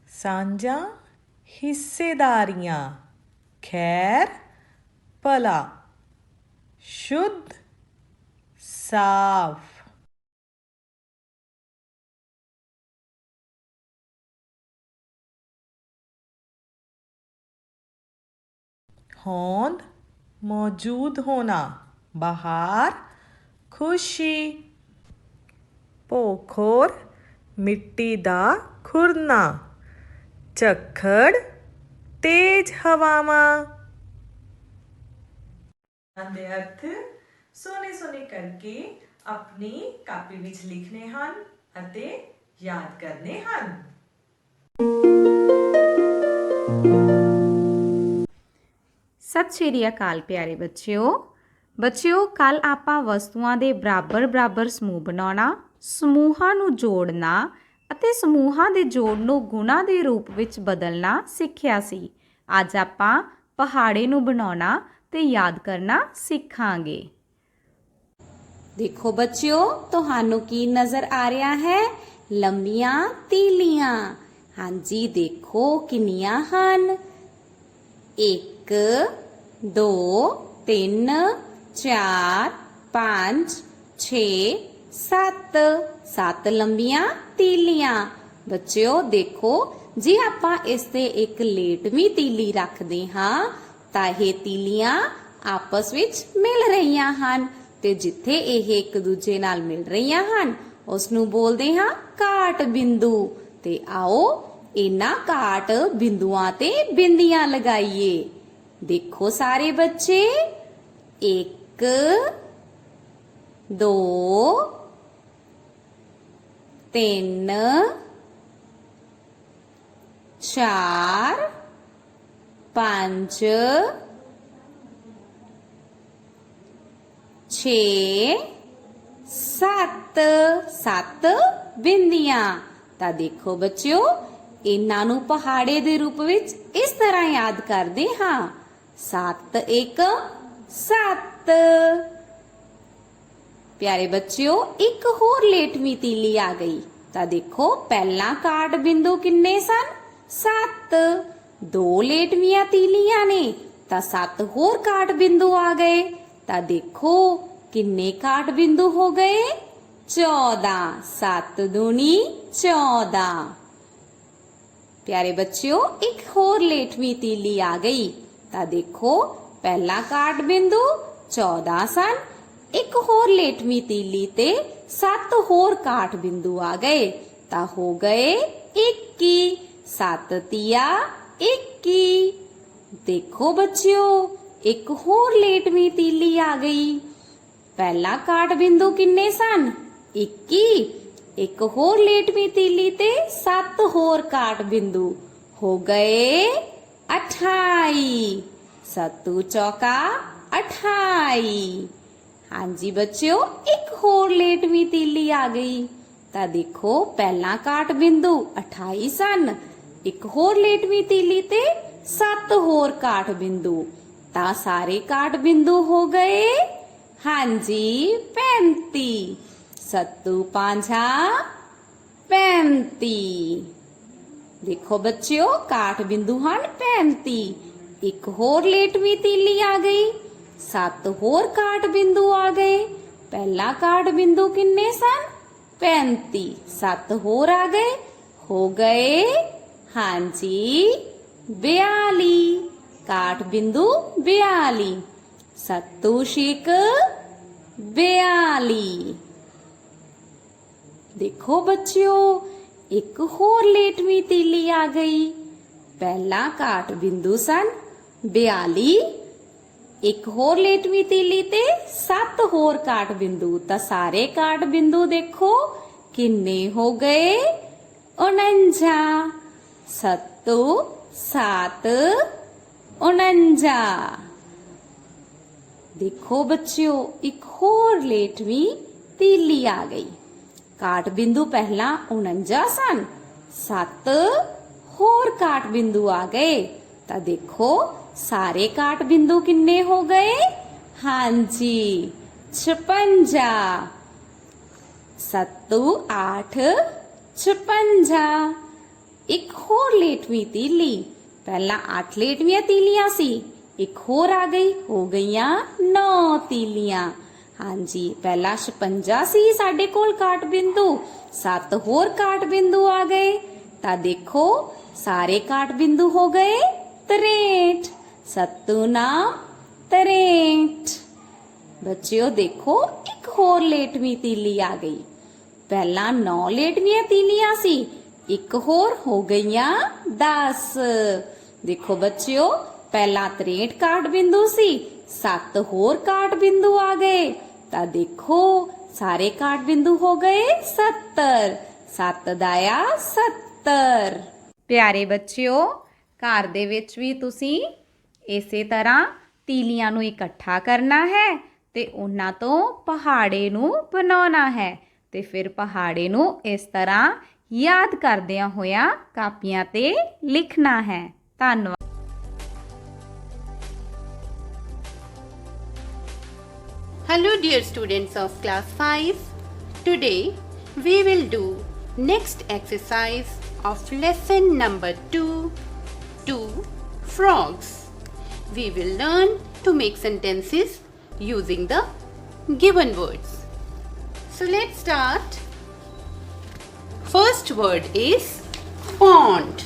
ਸਾਂਝਾਂ ਹਿੱਸੇਦਾਰੀਆਂ, ਖੈਰ ਭਲਾ, ਸ਼ੁੱਧ, ਸਾਫ਼। ਹੋਂਦ ਮੌਜੂਦ ਹੋਣਾ, ਬਹਾਰ ਖੁਸ਼ੀ, ਭੌਂਖੋਰ ਮਿੱਟੀ ਦਾ ਖੁਰਨਾ, ਝੱਖੜ ਤੇਜ਼ ਹਵਾਵਾਂ। ਦੇ ਅਰਥ ਸੋਹਣੇ ਕਰਕੇ ਆਪਣੀ ਕਾਪੀ ਵਿੱਚ ਲਿਖਣੇ ਹਨ ਅਤੇ ਯਾਦ ਕਰਨੇ ਹਨ। ਸਤਿ ਸ਼੍ਰੀ ਅਕਾਲ ਪਿਆਰੇ ਬੱਚਿਓ, ਕੱਲ ਆਪਾਂ ਵਸਤੂਆਂ ਦੇ ਬਰਾਬਰ ਸਮੂਹ ਬਣਾਉਣਾ, ਸਮੂਹਾਂ ਨੂੰ ਜੋੜਨਾ ਅਤੇ ਸਮੂਹਾਂ ਦੇ ਜੋੜ ਨੂੰ ਗੁਣਾ ਦੇ ਰੂਪ ਵਿੱਚ ਬਦਲਣਾ ਸਿੱਖਿਆ ਸੀ। ਅੱਜ ਆਪਾਂ ਪਹਾੜੇ ਨੂੰ ਬਣਾਉਣਾ ਤੇ ਯਾਦ ਕਰਨਾ ਸਿੱਖਾਂਗੇ। ਦੇਖੋ ਬੱਚਿਓ, ਤੁਹਾਨੂੰ ਕੀ ਨਜ਼ਰ ਆ ਰਿਹਾ ਹੈ? ਲੰਬੀਆਂ ਤੀਲੀਆਂ। ਹਾਂਜੀ, ਦੇਖੋ ਕਿੰਨੀਆਂ ਹਨ? 1 2 3 4 5 6 7 ਲੰਬੀਆਂ ਤੀਲੀਆਂ। ਬੱਚਿਓ ਦੇਖੋ, ਜੇ ਆਪਾਂ ਇਸ ਤੇ ਇੱਕ ਲੇਟਵੀਂ ਤੀਲੀ ਰੱਖਦੇ ਹਾਂ ਤਾਂ ਇਹ ਤੀਲੀਆਂ ਆਪਸ ਵਿੱਚ ਮਿਲ ਰਹੀਆਂ ਹਨ ਤੇ ਜਿੱਥੇ ਇਹ ਇੱਕ ਦੂਜੇ ਨਾਲ ਮਿਲ ਰਹੀਆਂ ਹਨ ਉਸ ਨੂੰ ਬੋਲਦੇ ਹਾਂ ਕਾਟ ਬਿੰਦੂ। ਤੇ ਆਓ ਇਹਨਾਂ ਕਾਟ ਬਿੰਦੂਆਂ ਤੇ ਬਿੰਦੀਆਂ ਲਗਾਈਏ। ਦੇਖੋ ਸਾਰੇ ਬੱਚੇ, 1 2 3 4 5 6 7 ਬਿੰਦੀਆਂ। ਤਾਂ ਦੇਖੋ ਬੱਚਿਓ, ਇਹਨਾਂ ਨੂੰ ਪਹਾੜੇ ਦੇ ਰੂਪ ਵਿੱਚ ਇਸ ਤਰ੍ਹਾਂ ਯਾਦ ਕਰਦੇ ਹਾਂ। 7 1 7। ਪਿਆਰੇ ਬੱਚਿਓ, ਇੱਕ ਹੋਰ ਲੇਟਵੀਂ ਤੀਲੀ ਆ ਗਈ। ਤਾਂ ਦੇਖੋ, ਪਹਿਲਾਂ ਕਾਟ ਬਿੰਦੂ ਕਿੰਨੇ ਸਨ? 7। 2 ਲੇਟਵੀਆਂ ਤੀਲੀਆਂ ਨੇ ਤਾਂ 7 ਹੋਰ ਕਾਟ ਬਿੰਦੂ ਆ ਗਏ। ਤਾਂ ਦੇਖੋ ਕਿੰਨੇ ਕਾਟ ਬਿੰਦੂ ਹੋ ਗਏ? 14। 7 ਦੂਣੀ 14। ਪਿਆਰੇ ਬੱਚਿਓ, ਇੱਕ ਹੋਰ ਲੇਟਵੀਂ ਤੀਲੀ ਆ ਗਈ। ਤਾਂ ਦੇਖੋ, ਪਹਿਲਾ ਕਾਟ ਬਿੰਦੂ 14 ਸਨ। ਇੱਕ ਹੋਰ ਲੇਟਵੀਂ ਤੀਲੀ ਤੇ 7 ਹੋਰ ਕਾਟ ਬਿੰਦੂ ਆ ਗਏ ਤਾਂ ਹੋ ਗਏ 21। 7 ਤੀਆ 21। ਦੇਖੋ ਬੱਚਿਓ, ਇੱਕ ਹੋਰ ਲੇਟਵੀਂ ਤੀਲੀ ਆ ਗਈ। ਪਹਿਲਾ ਕਾਟ ਬਿੰਦੂ ਕਿੰਨੇ ਸਨ? 21। ਇੱਕ ਹੋਰ ਲੇਟਵੀਂ ਤੀਲੀ ਤੇ 7 ਹੋਰ ਕਾਟ ਬਿੰਦੂ ਹੋ ਗਏ 28। 7 ਚੌਕਾ 28। ਹਾਂਜੀ ਬੱਚਿਓ, ਇੱਕ ਹੋਰ ਲੇਟਵੀਂ ਤੀਲੀ ਆ ਗਈ। ਤਾਂ ਦੇਖੋ, ਪਹਿਲਾ ਕਾਟ ਬਿੰਦੂ 28 ਸਨ। ਇੱਕ ਹੋਰ ਲੇਟਵੀਂ ਤੀਲੀ ਤੇ 7 ਹੋਰ ਕਾਟ ਬਿੰਦੂ ਤਾਂ ਸਾਰੇ ਕਾਟ ਬਿੰਦੂ ਹੋ ਗਏ ਹਾਂਜੀ 35। 7 5 35। ਦੇਖੋ ਬੱਚਿਓ, ਕਾਟ ਬਿੰਦੂ ਹਨ 35। ਇੱਕ ਹੋਰ ਲੇਟਵੀਂ ਤੀਲੀ ਆ ਗਈ। 7 ਹੋਰ ਕਾਟ ਬਿੰਦੂ ਆ ਗਏ। ਪਹਿਲਾ ਕਾਟ ਬਿੰਦੂ ਕਿੰਨੇ ਸਨ? 35। 7 ਹੋਰ ਆ ਗਏ, ਹੋ ਗਏ ਹਾਂਜੀ 42। ਕਾਟ ਬਿੰਦੂ 42। 7 6 42। ਦੇਖੋ ਬੱਚਿਓ, ਇੱਕ ਹੋਰ ਲੇਟਵੀਂ ਤੀਲੀ ਆ ਗਈ। ਪਹਿਲਾ ਕਾਟ ਬਿੰਦੂ ਸਨ 42। ਇੱਕ ਹੋਰ ਲੇਟਵੀਂ ਤੀਲੀ ਤੇ 7 ਹੋਰ ਕਾਟ ਬਿੰਦੂ ਤਾਂ ਸਾਰੇ ਕਾਟ ਬਿੰਦੂ ਦੇਖੋ ਕਿੰਨੇ ਹੋ ਗਏ 49। 7 7 49। ਦੇਖੋ ਬੱਚਿਓ, ਇੱਕ ਹੋਰ ਲੇਟਵੀਂ ਤੀਲੀ ਆ ਗਈ। ਕਾਟ ਬਿੰਦੂ ਪਹਿਲਾਂ 49 ਸਨ। 7 ਹੋਰ ਕਾਟ ਬਿੰਦੂ ਆ ਗਏ ਤਾਂ ਦੇਖੋ ਸਾਰੇ ਕਾਟ ਬਿੰਦੂ ਕਿੰਨੇ ਹੋ ਗਏ? ਹਾਂਜੀ 56। 7 8 56। ਇੱਕ ਹੋਰ ਲੇਟਵੀਂ ਤੀਲੀ। ਪਹਿਲਾਂ 8 ਲੇਟਵੀਆਂ ਤੀਲੀਆਂ ਸੀ, ਇੱਕ ਹੋਰ ਆ ਗਈ, ਹੋ ਗਈਆਂ 9 ਤੀਲੀਆਂ। ਹਾਂਜੀ, ਪਹਿਲਾਂ 56 ਸੀ ਸਾਡੇ ਕੋਲ ਕਾਟ ਬਿੰਦੂ। 7 ਹੋਰ ਕਾਟ ਬਿੰਦੂ ਆ ਗਏ ਤਾਂ ਦੇਖੋ ਸਾਰੇ ਕਾਟ ਬਿੰਦੂ ਹੋ ਗਏ 63। 7 9 63। ਬੱਚਿਓ ਦੇਖੋ, ਇੱਕ ਹੋਰ ਲੇਟਵੀਂ ਤੀਲੀ ਆ ਗਈ। ਪਹਿਲਾਂ 9 ਲੇਟਵੀਆਂ ਤੀਲੀਆਂ ਸੀ, ਇੱਕ ਹੋਰ ਹੋ ਗਈਆਂ 10। ਦੇਖੋ ਬੱਚਿਓ, ਪਹਿਲਾਂ 63 ਕਾਟ ਬਿੰਦੂ ਸੀ, 7 ਹੋਰ ਕਾਟ ਬਿੰਦੂ ਆ ਗਏ ਤਾਂ ਦੇਖੋ ਸਾਰੇ ਕਾਟ ਬਿੰਦੂ ਹੋ ਗਏ 70। 7 ਦਾਇਆ 70। ਪਿਆਰੇ ਬੱਚਿਓ, ਘਰ ਦੇ ਵਿੱਚ ਵੀ ਤੁਸੀਂ ਇਸੇ ਤਰ੍ਹਾਂ ਤੀਲੀਆਂ ਨੂੰ ਇਕੱਠਾ ਕਰਨਾ ਹੈ ਤੇ ਉਹਨਾਂ ਤੋਂ ਪਹਾੜੇ ਨੂੰ ਬਣਾਉਣਾ ਹੈ ਤੇ ਫਿਰ ਪਹਾੜੇ ਨੂੰ ਇਸ ਤਰ੍ਹਾਂ ਯਾਦ ਕਰਦਿਆਂ ਹੋਇਆਂ ਕਾਪੀਆਂ ਤੇ ਲਿਖਣਾ ਹੈ। ਧੰਨਵਾਦ। Hello dear students of class 5. Today we will do next exercise of lesson number 2, frogs. We will learn to make sentences using the given words. So let's start. First word is pond.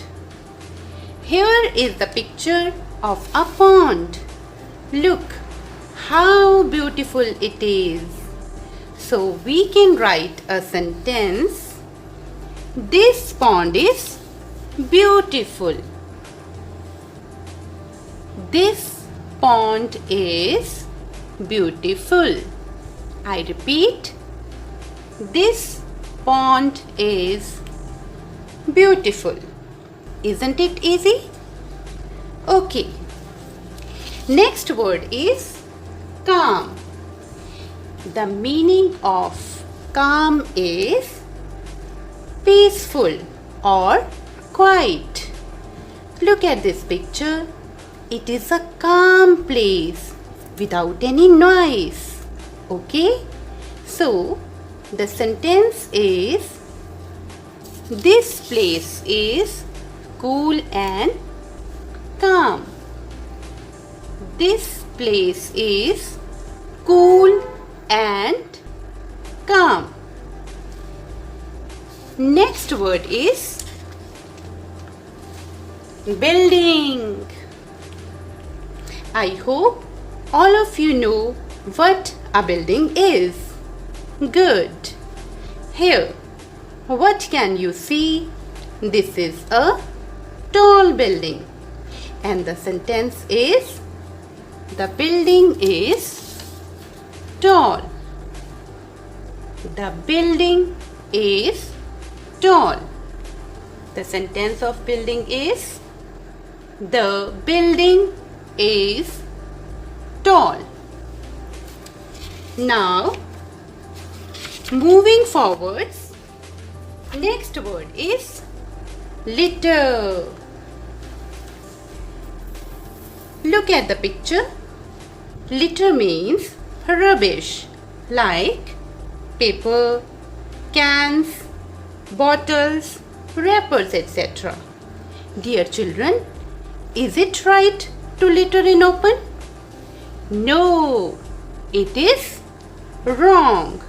Here is the picture of a pond. Look how beautiful it is. So we can write a sentence. This pond is beautiful. This pond is beautiful. I repeat, this pond is beautiful. Isn't it easy? Okay. Next word is calm. The meaning of calm is peaceful or quiet. Look at this picture. It is a calm place without any noise. Okay? So, the sentence is, this place is cool and calm. This place is cool and calm. Next word is building. I hope all of you know what a building is. Good. Here, what can you see? This is a tall building. And the sentence is, the building is tall. The building is tall. The sentence of building is, the building is tall. Now, moving forwards, next word is litter. Look at the picture. Litter means rubbish like paper, cans, bottles, wrappers, etc. Dear children, is it right to litter in open? No, it is wrong.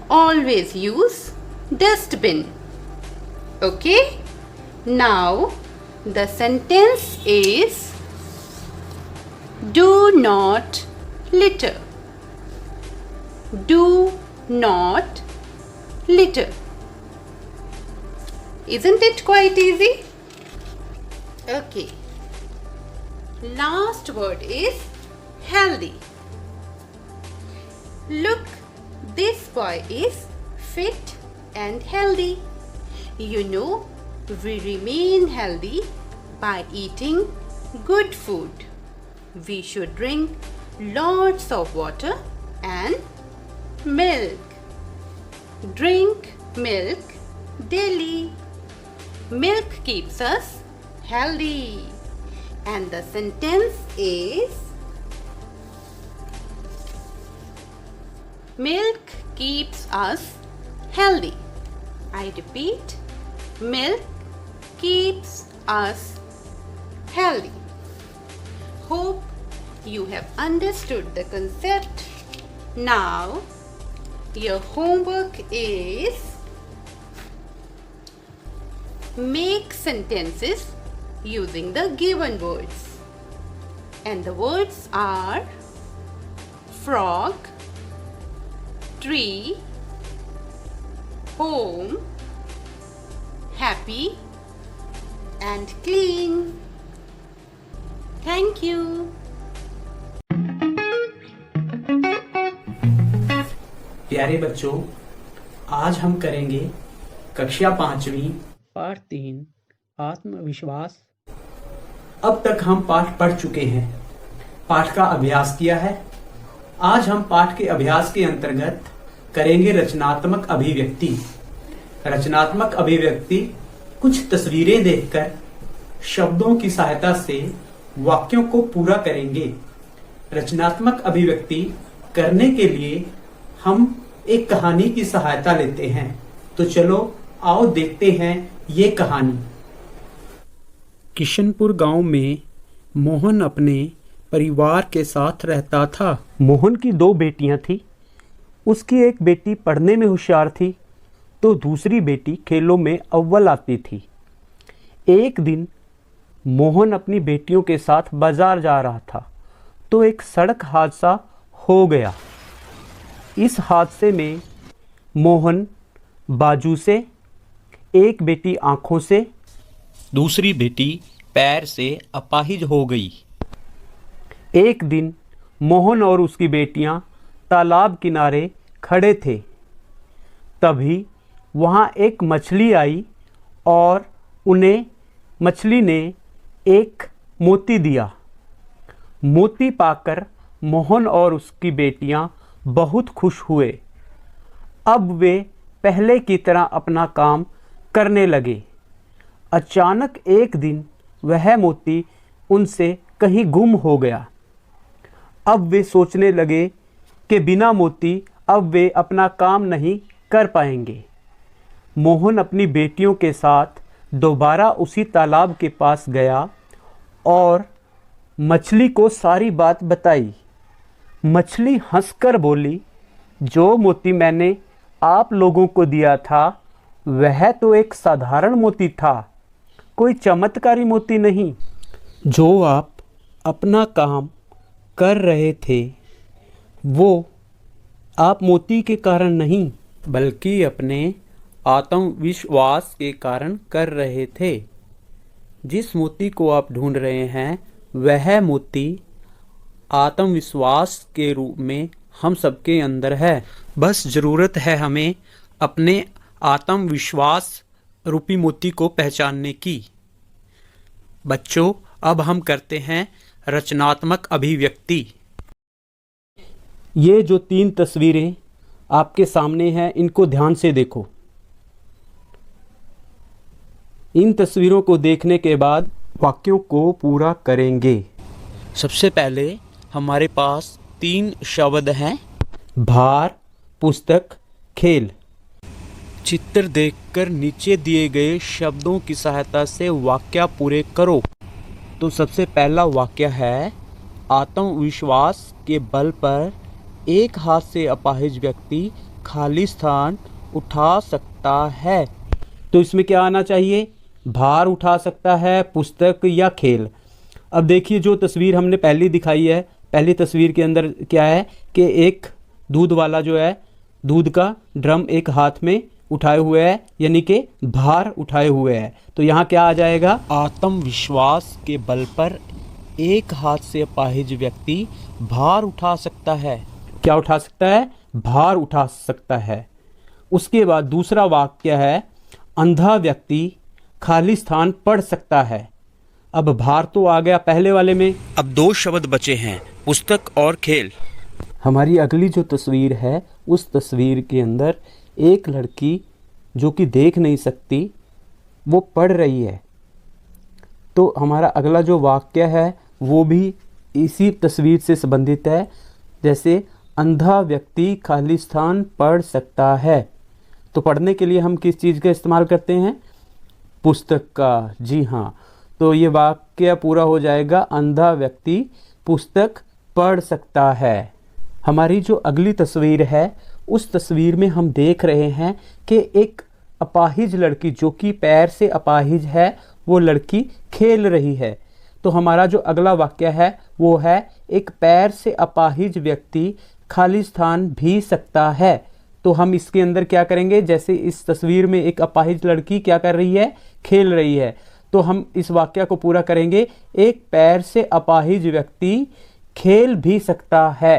Always use dustbin. Okay? Now, the sentence is, do not litter. Do not litter. Isn't it quite easy? Okay. Last word is healthy. Look, this boy is fit and healthy. You know, we remain healthy by eating good food. We should drink lots of water and milk. Drink milk daily. Milk keeps us healthy. And the sentence is, milk keeps us healthy. I repeat, milk keeps us healthy. Hope you have understood the concept. Now, your homework is, make sentences using the given words. And the words are frog, tree, home, happy and clean. Thank you. प्यारे बच्चों, आज हम करेंगे कक्षा 5वीं पाठ 3 आत्मविश्वास। अब तक हम पाठ पढ़ चुके हैं, पाठ का अभ्यास किया है। आज हम पाठ के अभ्यास के अंतर्गत करेंगे रचनात्मक अभिव्यक्ति। रचनात्मक अभिव्यक्ति कुछ तस्वीरें देखकर शब्दों की सहायता से वाक्यों को पूरा करेंगे। रचनात्मक अभिव्यक्ति करने के लिए हम एक कहानी की सहायता लेते हैं। तो चलो आओ देखते हैं ये कहानी। किशनपुर गांव में मोहन अपने परिवार के साथ रहता था। मोहन की 2 बेटियां थी। उसकी एक बेटी पढ़ने में होशियार थी तो दूसरी बेटी खेलों में अव्वल आती थी। एक दिन मोहन अपनी बेटियों के साथ बाजार जा रहा था तो एक सड़क हादसा हो गया। इस हादसे में मोहन बाजू से, एक बेटी आंखों से, दूसरी बेटी पैर से अपाहिज हो गई। एक दिन मोहन और उसकी बेटियां तालाब किनारे खड़े थे। तभी वहां एक मछली आई और उन्हें मछली ने एक मोती दिया। मोती पाकर मोहन और उसकी बेटियां बहुत खुश हुए। अब वे पहले की तरह अपना काम करने लगे। अचानक एक दिन वह मोती उनसे कहीं गुम हो गया। अब वे सोचने लगे कि बिना मोती अब वे अपना काम नहीं कर पाएंगे। मोहन अपनी बेटियों के साथ दोबारा उसी तालाब के पास गया और मछली को सारी बात बताई। मछली हंसकर बोली, जो मोती मैंने आप लोगों को दिया था वह तो एक साधारण मोती था, कोई चमत्कारी मोती नहीं। जो आप अपना काम कर रहे थे वो आप मोती के कारण नहीं बल्कि अपने आत्मविश्वास के कारण कर रहे थे। जिस मोती को आप ढूंढ रहे हैं वह मोती आत्मविश्वास के रूप में हम सबके अंदर है। बस ज़रूरत है हमें अपने आत्मविश्वास रूपी मोती को पहचानने की। बच्चों, अब हम करते हैं रचनात्मक अभिव्यक्ति। ये जो 3 तस्वीरें आपके सामने हैं इनको ध्यान से देखो। इन तस्वीरों को देखने के बाद वाक्यों को पूरा करेंगे। सबसे पहले हमारे पास 3 शब्द हैं, भार, पुस्तक, खेल। चित्र देखकर नीचे दिए गए शब्दों की सहायता से वाक्य पूरे करो। तो सबसे पहला वाक्य है, आत्मविश्वास के बल पर एक हाथ से अपाहिज व्यक्ति खाली स्थान उठा सकता है। तो इसमें क्या आना चाहिए? भार उठा सकता है, पुस्तक या खेल। अब देखिए जो तस्वीर हमने पहली दिखाई है, पहली तस्वीर के अंदर क्या है कि एक दूध वाला जो है दूध का ड्रम एक हाथ में उठाए हुए है, यानी कि भार उठाए हुए है। तो यहाँ क्या आ जाएगा? आत्मविश्वास के बल पर एक हाथ से अपाहिज व्यक्ति भार उठा सकता है। क्या उठा सकता है? भार उठा सकता है। उसके बाद दूसरा वाक्य है, अंधा व्यक्ति खाली स्थान पढ़ सकता है। अब भार तो आ गया पहले वाले में, अब 2 शब्द बचे हैं, पुस्तक और खेल। हमारी अगली जो तस्वीर है उस तस्वीर के अंदर एक लड़की जो कि देख नहीं सकती वो पढ़ रही है। तो हमारा अगला जो वाक्य है वो भी इसी तस्वीर से संबंधित है, जैसे अंधा व्यक्ति खाली स्थान पढ़ सकता है। तो पढ़ने के लिए हम किस चीज़ का इस्तेमाल करते हैं? पुस्तक का। जी हाँ, तो ये वाक्य पूरा हो जाएगा, अंधा व्यक्ति पुस्तक पढ़ सकता है। हमारी जो अगली तस्वीर है उस तस्वीर में हम देख रहे हैं कि एक अपाहिज लड़की जो कि पैर से अपाहिज है वो लड़की खेल रही है। तो हमारा जो अगला वाक्य है वो है, एक पैर से अपाहिज व्यक्ति खाली स्थान भी सकता है। तो हम इसके अंदर क्या करेंगे, जैसे इस तस्वीर में एक अपाहिज लड़की क्या कर रही है? खेल रही है। तो हम इस वाक्य को पूरा करेंगे, एक पैर से अपाहिज व्यक्ति खेल भी सकता है।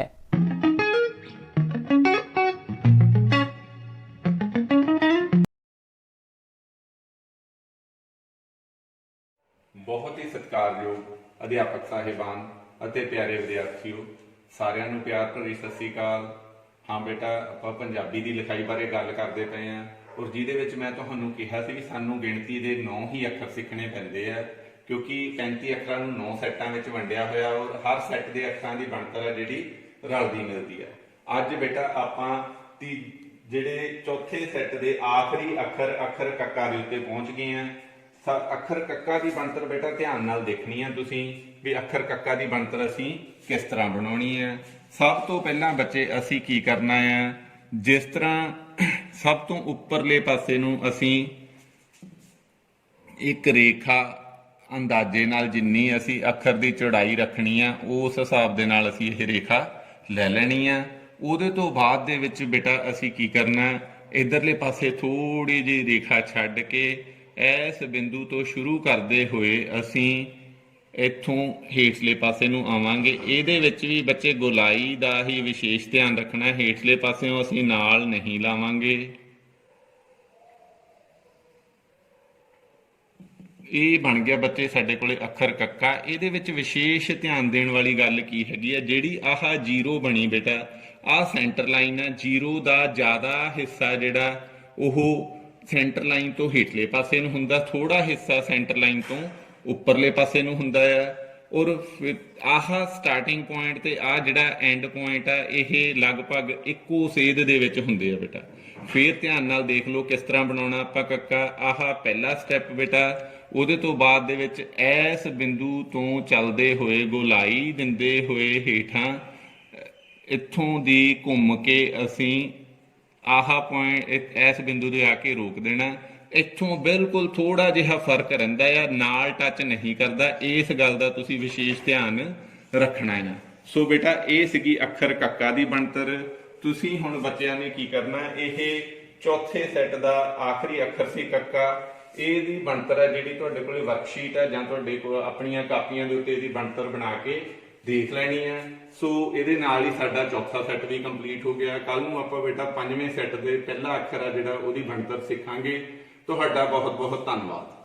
बहुत ही सत्कारयोग अध्यापक साहिबान ਅਤੇ ਪਿਆਰੇ ਵਿਦਿਆਰਥੀਓ, ਸਾਰਿਆਂ ਨੂੰ ਪਿਆਰ ਭਰੀ ਸਤਿ ਸ੍ਰੀ ਅਕਾਲ। ਹਾਂ ਬੇਟਾ, ਆਪਾਂ ਪੰਜਾਬੀ ਦੀ ਲਿਖਾਈ ਬਾਰੇ ਗੱਲ ਕਰਦੇ ਪਏ ਆਂ, ਔਰ ਜਿਹਦੇ ਵਿੱਚ ਮੈਂ ਤੁਹਾਨੂੰ ਕਿਹਾ ਸੀ ਵੀ ਸਾਨੂੰ ਗਿਣਤੀ ਦੇ 9 ਹੀ ਅੱਖਰ ਸਿੱਖਣੇ ਪੈਂਦੇ ਆ, ਕਿਉਂਕਿ 35 ਅੱਖਰਾਂ ਨੂੰ 9 ਸੈੱਟਾਂ ਵਿੱਚ ਵੰਡਿਆ ਹੋਇਆ ਔਰ ਹਰ ਸੈੱਟ ਦੇ ਅੱਖਰਾਂ ਦੀ ਬਣਤਰ ਹੈ ਜਿਹੜੀ ਰਲਦੀ ਮਿਲਦੀ ਹੈ। ਅੱਜ ਬੇਟਾ ਆਪਾਂ ਜਿਹੜੇ ਚੌਥੇ ਸੈੱਟ ਦੇ ਆਖਰੀ ਅੱਖਰ ਕੱਕਾ ਦੇ ਉੱਤੇ ਪਹੁੰਚ ਗਏ ਆਂ। ਅੱਖਰ ਕੱਕਾ ਦੀ ਬਣਤਰ ਬੇਟਾ ਧਿਆਨ ਨਾਲ ਦੇਖਣੀ ਆ ਤੁਸੀਂ ਵੀ ਅੱਖਰ ਕੱਕਾ ਦੀ ਬਣਤਰ ਅਸੀਂ ਕਿਸ ਤਰ੍ਹਾਂ ਬਣਾਉਣੀ ਹੈ। ਸਭ ਤੋਂ ਪਹਿਲਾਂ ਬੱਚੇ ਅਸੀਂ ਕੀ ਕਰਨਾ ਆ, ਜਿਸ ਤਰ੍ਹਾਂ ਸਭ ਤੋਂ ਉੱਪਰਲੇ ਪਾਸੇ ਨੂੰ ਅਸੀਂ ਇੱਕ ਰੇਖਾ ਅੰਦਾਜ਼ੇ ਨਾਲ ਜਿੰਨੀ ਅਸੀਂ ਅੱਖਰ ਦੀ ਚੌੜਾਈ ਰੱਖਣੀ ਆ ਉਸ ਹਿਸਾਬ ਦੇ ਨਾਲ ਅਸੀਂ ਇਹ ਰੇਖਾ ਲੈ ਲੈਣੀ ਆ। ਉਹਦੇ ਤੋਂ ਬਾਅਦ ਦੇ ਵਿੱਚ ਬੇਟਾ ਅਸੀਂ ਕੀ ਕਰਨਾ, ਇਧਰਲੇ ਪਾਸੇ ਥੋੜੀ ਜਿਹੀ ਰੇਖਾ ਛੱਡ ਕੇ ਇਸ ਬਿੰਦੂ ਤੋਂ ਸ਼ੁਰੂ ਕਰਦੇ ਹੋਏ ਅਸੀਂ ਇੱਥੋਂ ਹੇਠਲੇ ਪਾਸੇ ਨੂੰ ਆਵਾਂਗੇ। ਇਹਦੇ ਵਿੱਚ ਵੀ ਬੱਚੇ ਗੋਲਾਈ ਦਾ ਹੀ ਵਿਸ਼ੇਸ਼ ਧਿਆਨ ਰੱਖਣਾ, ਹੇਠਲੇ ਪਾਸਿਓਂ ਅਸੀਂ ਨਾਲ ਨਹੀਂ ਲਾਵਾਂਗੇ। ਇਹ ਬਣ ਗਿਆ ਬੱਚੇ ਸਾਡੇ ਕੋਲੇ ਅੱਖਰ ਕੱਕਾ। ਇਹਦੇ ਵਿੱਚ ਵਿਸ਼ੇਸ਼ ਧਿਆਨ ਦੇਣ ਵਾਲੀ ਗੱਲ ਕੀ ਹੈਗੀ ਆ, ਜਿਹੜੀ ਆਹ ਜ਼ੀਰੋ ਬਣੀ ਬੇਟਾ, ਆਹ ਸੈਂਟਰ ਲਾਈਨ ਆ। ਜ਼ੀਰੋ ਦਾ ਜ਼ਿਆਦਾ ਹਿੱਸਾ ਜਿਹੜਾ ਉਹ ਸੈਂਟਰ ਲਾਈਨ ਤੋਂ ਹੇਠਲੇ ਪਾਸੇ ਨੂੰ ਹੁੰਦਾ, ਥੋੜਾ ਹਿੱਸਾ ਸੈਂਟਰ ਲਾਈਨ ਤੋਂ ਉੱਪਰਲੇ ਪਾਸੇ ਨੂੰ ਹੁੰਦਾ ਆ। ਔਰ ਆਹ ਸਟਾਰਟਿੰਗ ਪੁਆਇੰਟ ਤੇ ਆਹ ਜਿਹੜਾ ਐਂਡ ਪੁਆਇੰਟ ਆ, ਇਹ ਲਗਭਗ ਇੱਕੋ ਸੇਧ ਦੇ ਵਿੱਚ ਹੁੰਦੇ ਆ ਬੇਟਾ। ਫੇਰ ਧਿਆਨ ਨਾਲ ਦੇਖ ਲਓ ਕਿਸ ਤਰ੍ਹਾਂ ਬਣਾਉਣਾ ਆਪਾਂ ਕੱਕਾ। ਆਹ ਪਹਿਲਾ ਸਟੈਪ ਬੇਟਾ। ਉਹਦੇ ਤੋਂ ਬਾਅਦ ਦੇ ਵਿੱਚ ਇਸ ਬਿੰਦੂ ਤੋਂ ਚੱਲਦੇ ਹੋਏ ਗੋਲਾਈ ਦਿੰਦੇ ਹੋਏ ਹੇਠਾਂ ਇੱਥੋਂ ਦੀ ਘੁੰਮ ਕੇ ਅਸੀਂ ਆਹ ਪੁਆਇੰਟ ਇਸ ਬਿੰਦੂ ਦੇ ਆ ਕੇ ਰੋਕ ਦੇਣਾ। ਇੱਥੋਂ ਬਿਲਕੁਲ ਥੋੜਾ ਜਿਹਾ ਫਰਕ ਰਹਿੰਦਾ ਆ, ਨਾਲ ਟੱਚ ਨਹੀਂ ਕਰਦਾ। ਇਸ ਗੱਲ ਦਾ ਤੁਸੀਂ ਵਿਸ਼ੇਸ਼ ਧਿਆਨ ਰੱਖਣਾ ਹੈ। ਸੋ ਬੇਟਾ ਇਹ ਸੀਗੀ ਅੱਖਰ ਕੱਕਾ ਦੀ ਬਣਤਰ। ਤੁਸੀਂ ਹੁਣ ਬੱਚਿਆਂ ਨੇ ਕੀ ਕਰਨਾ, ਇਹ ਚੌਥੇ ਸੈੱਟ ਦਾ ਆਖਰੀ ਅੱਖਰ ਸੀ ਕੱਕਾ। ਇਹਦੀ ਬਣਤਰ ਹੈ ਜਿਹੜੀ ਤੁਹਾਡੇ ਕੋਲੇ ਵਰਕਸ਼ੀਟ ਹੈ ਜਾਂ ਤੁਹਾਡੇ ਕੋਲ ਆਪਣੀਆਂ ਕਾਪੀਆਂ ਦੇ ਉੱਤੇ ਇਹਦੀ ਬਣਤਰ ਬਣਾ ਕੇ ਦੇਖ ਲੈਣੀ ਹੈ। ਸੋ ਇਹਦੇ ਨਾਲ ਹੀ ਸਾਡਾ ਚੌਥਾ ਸੈੱਟ ਵੀ ਕੰਪਲੀਟ ਹੋ ਗਿਆ। ਕੱਲ ਨੂੰ ਆਪਾਂ ਬੇਟਾ ਪੰਜਵੇਂ ਸੈੱਟ ਦੇ ਪਹਿਲਾ ਅੱਖਰ ਆ ਜਿਹੜਾ ਉਹਦੀ ਬਣਤਰ ਸਿੱਖਾਂਗੇ। ਤੁਹਾਡਾ ਬਹੁਤ ਬਹੁਤ ਧੰਨਵਾਦ।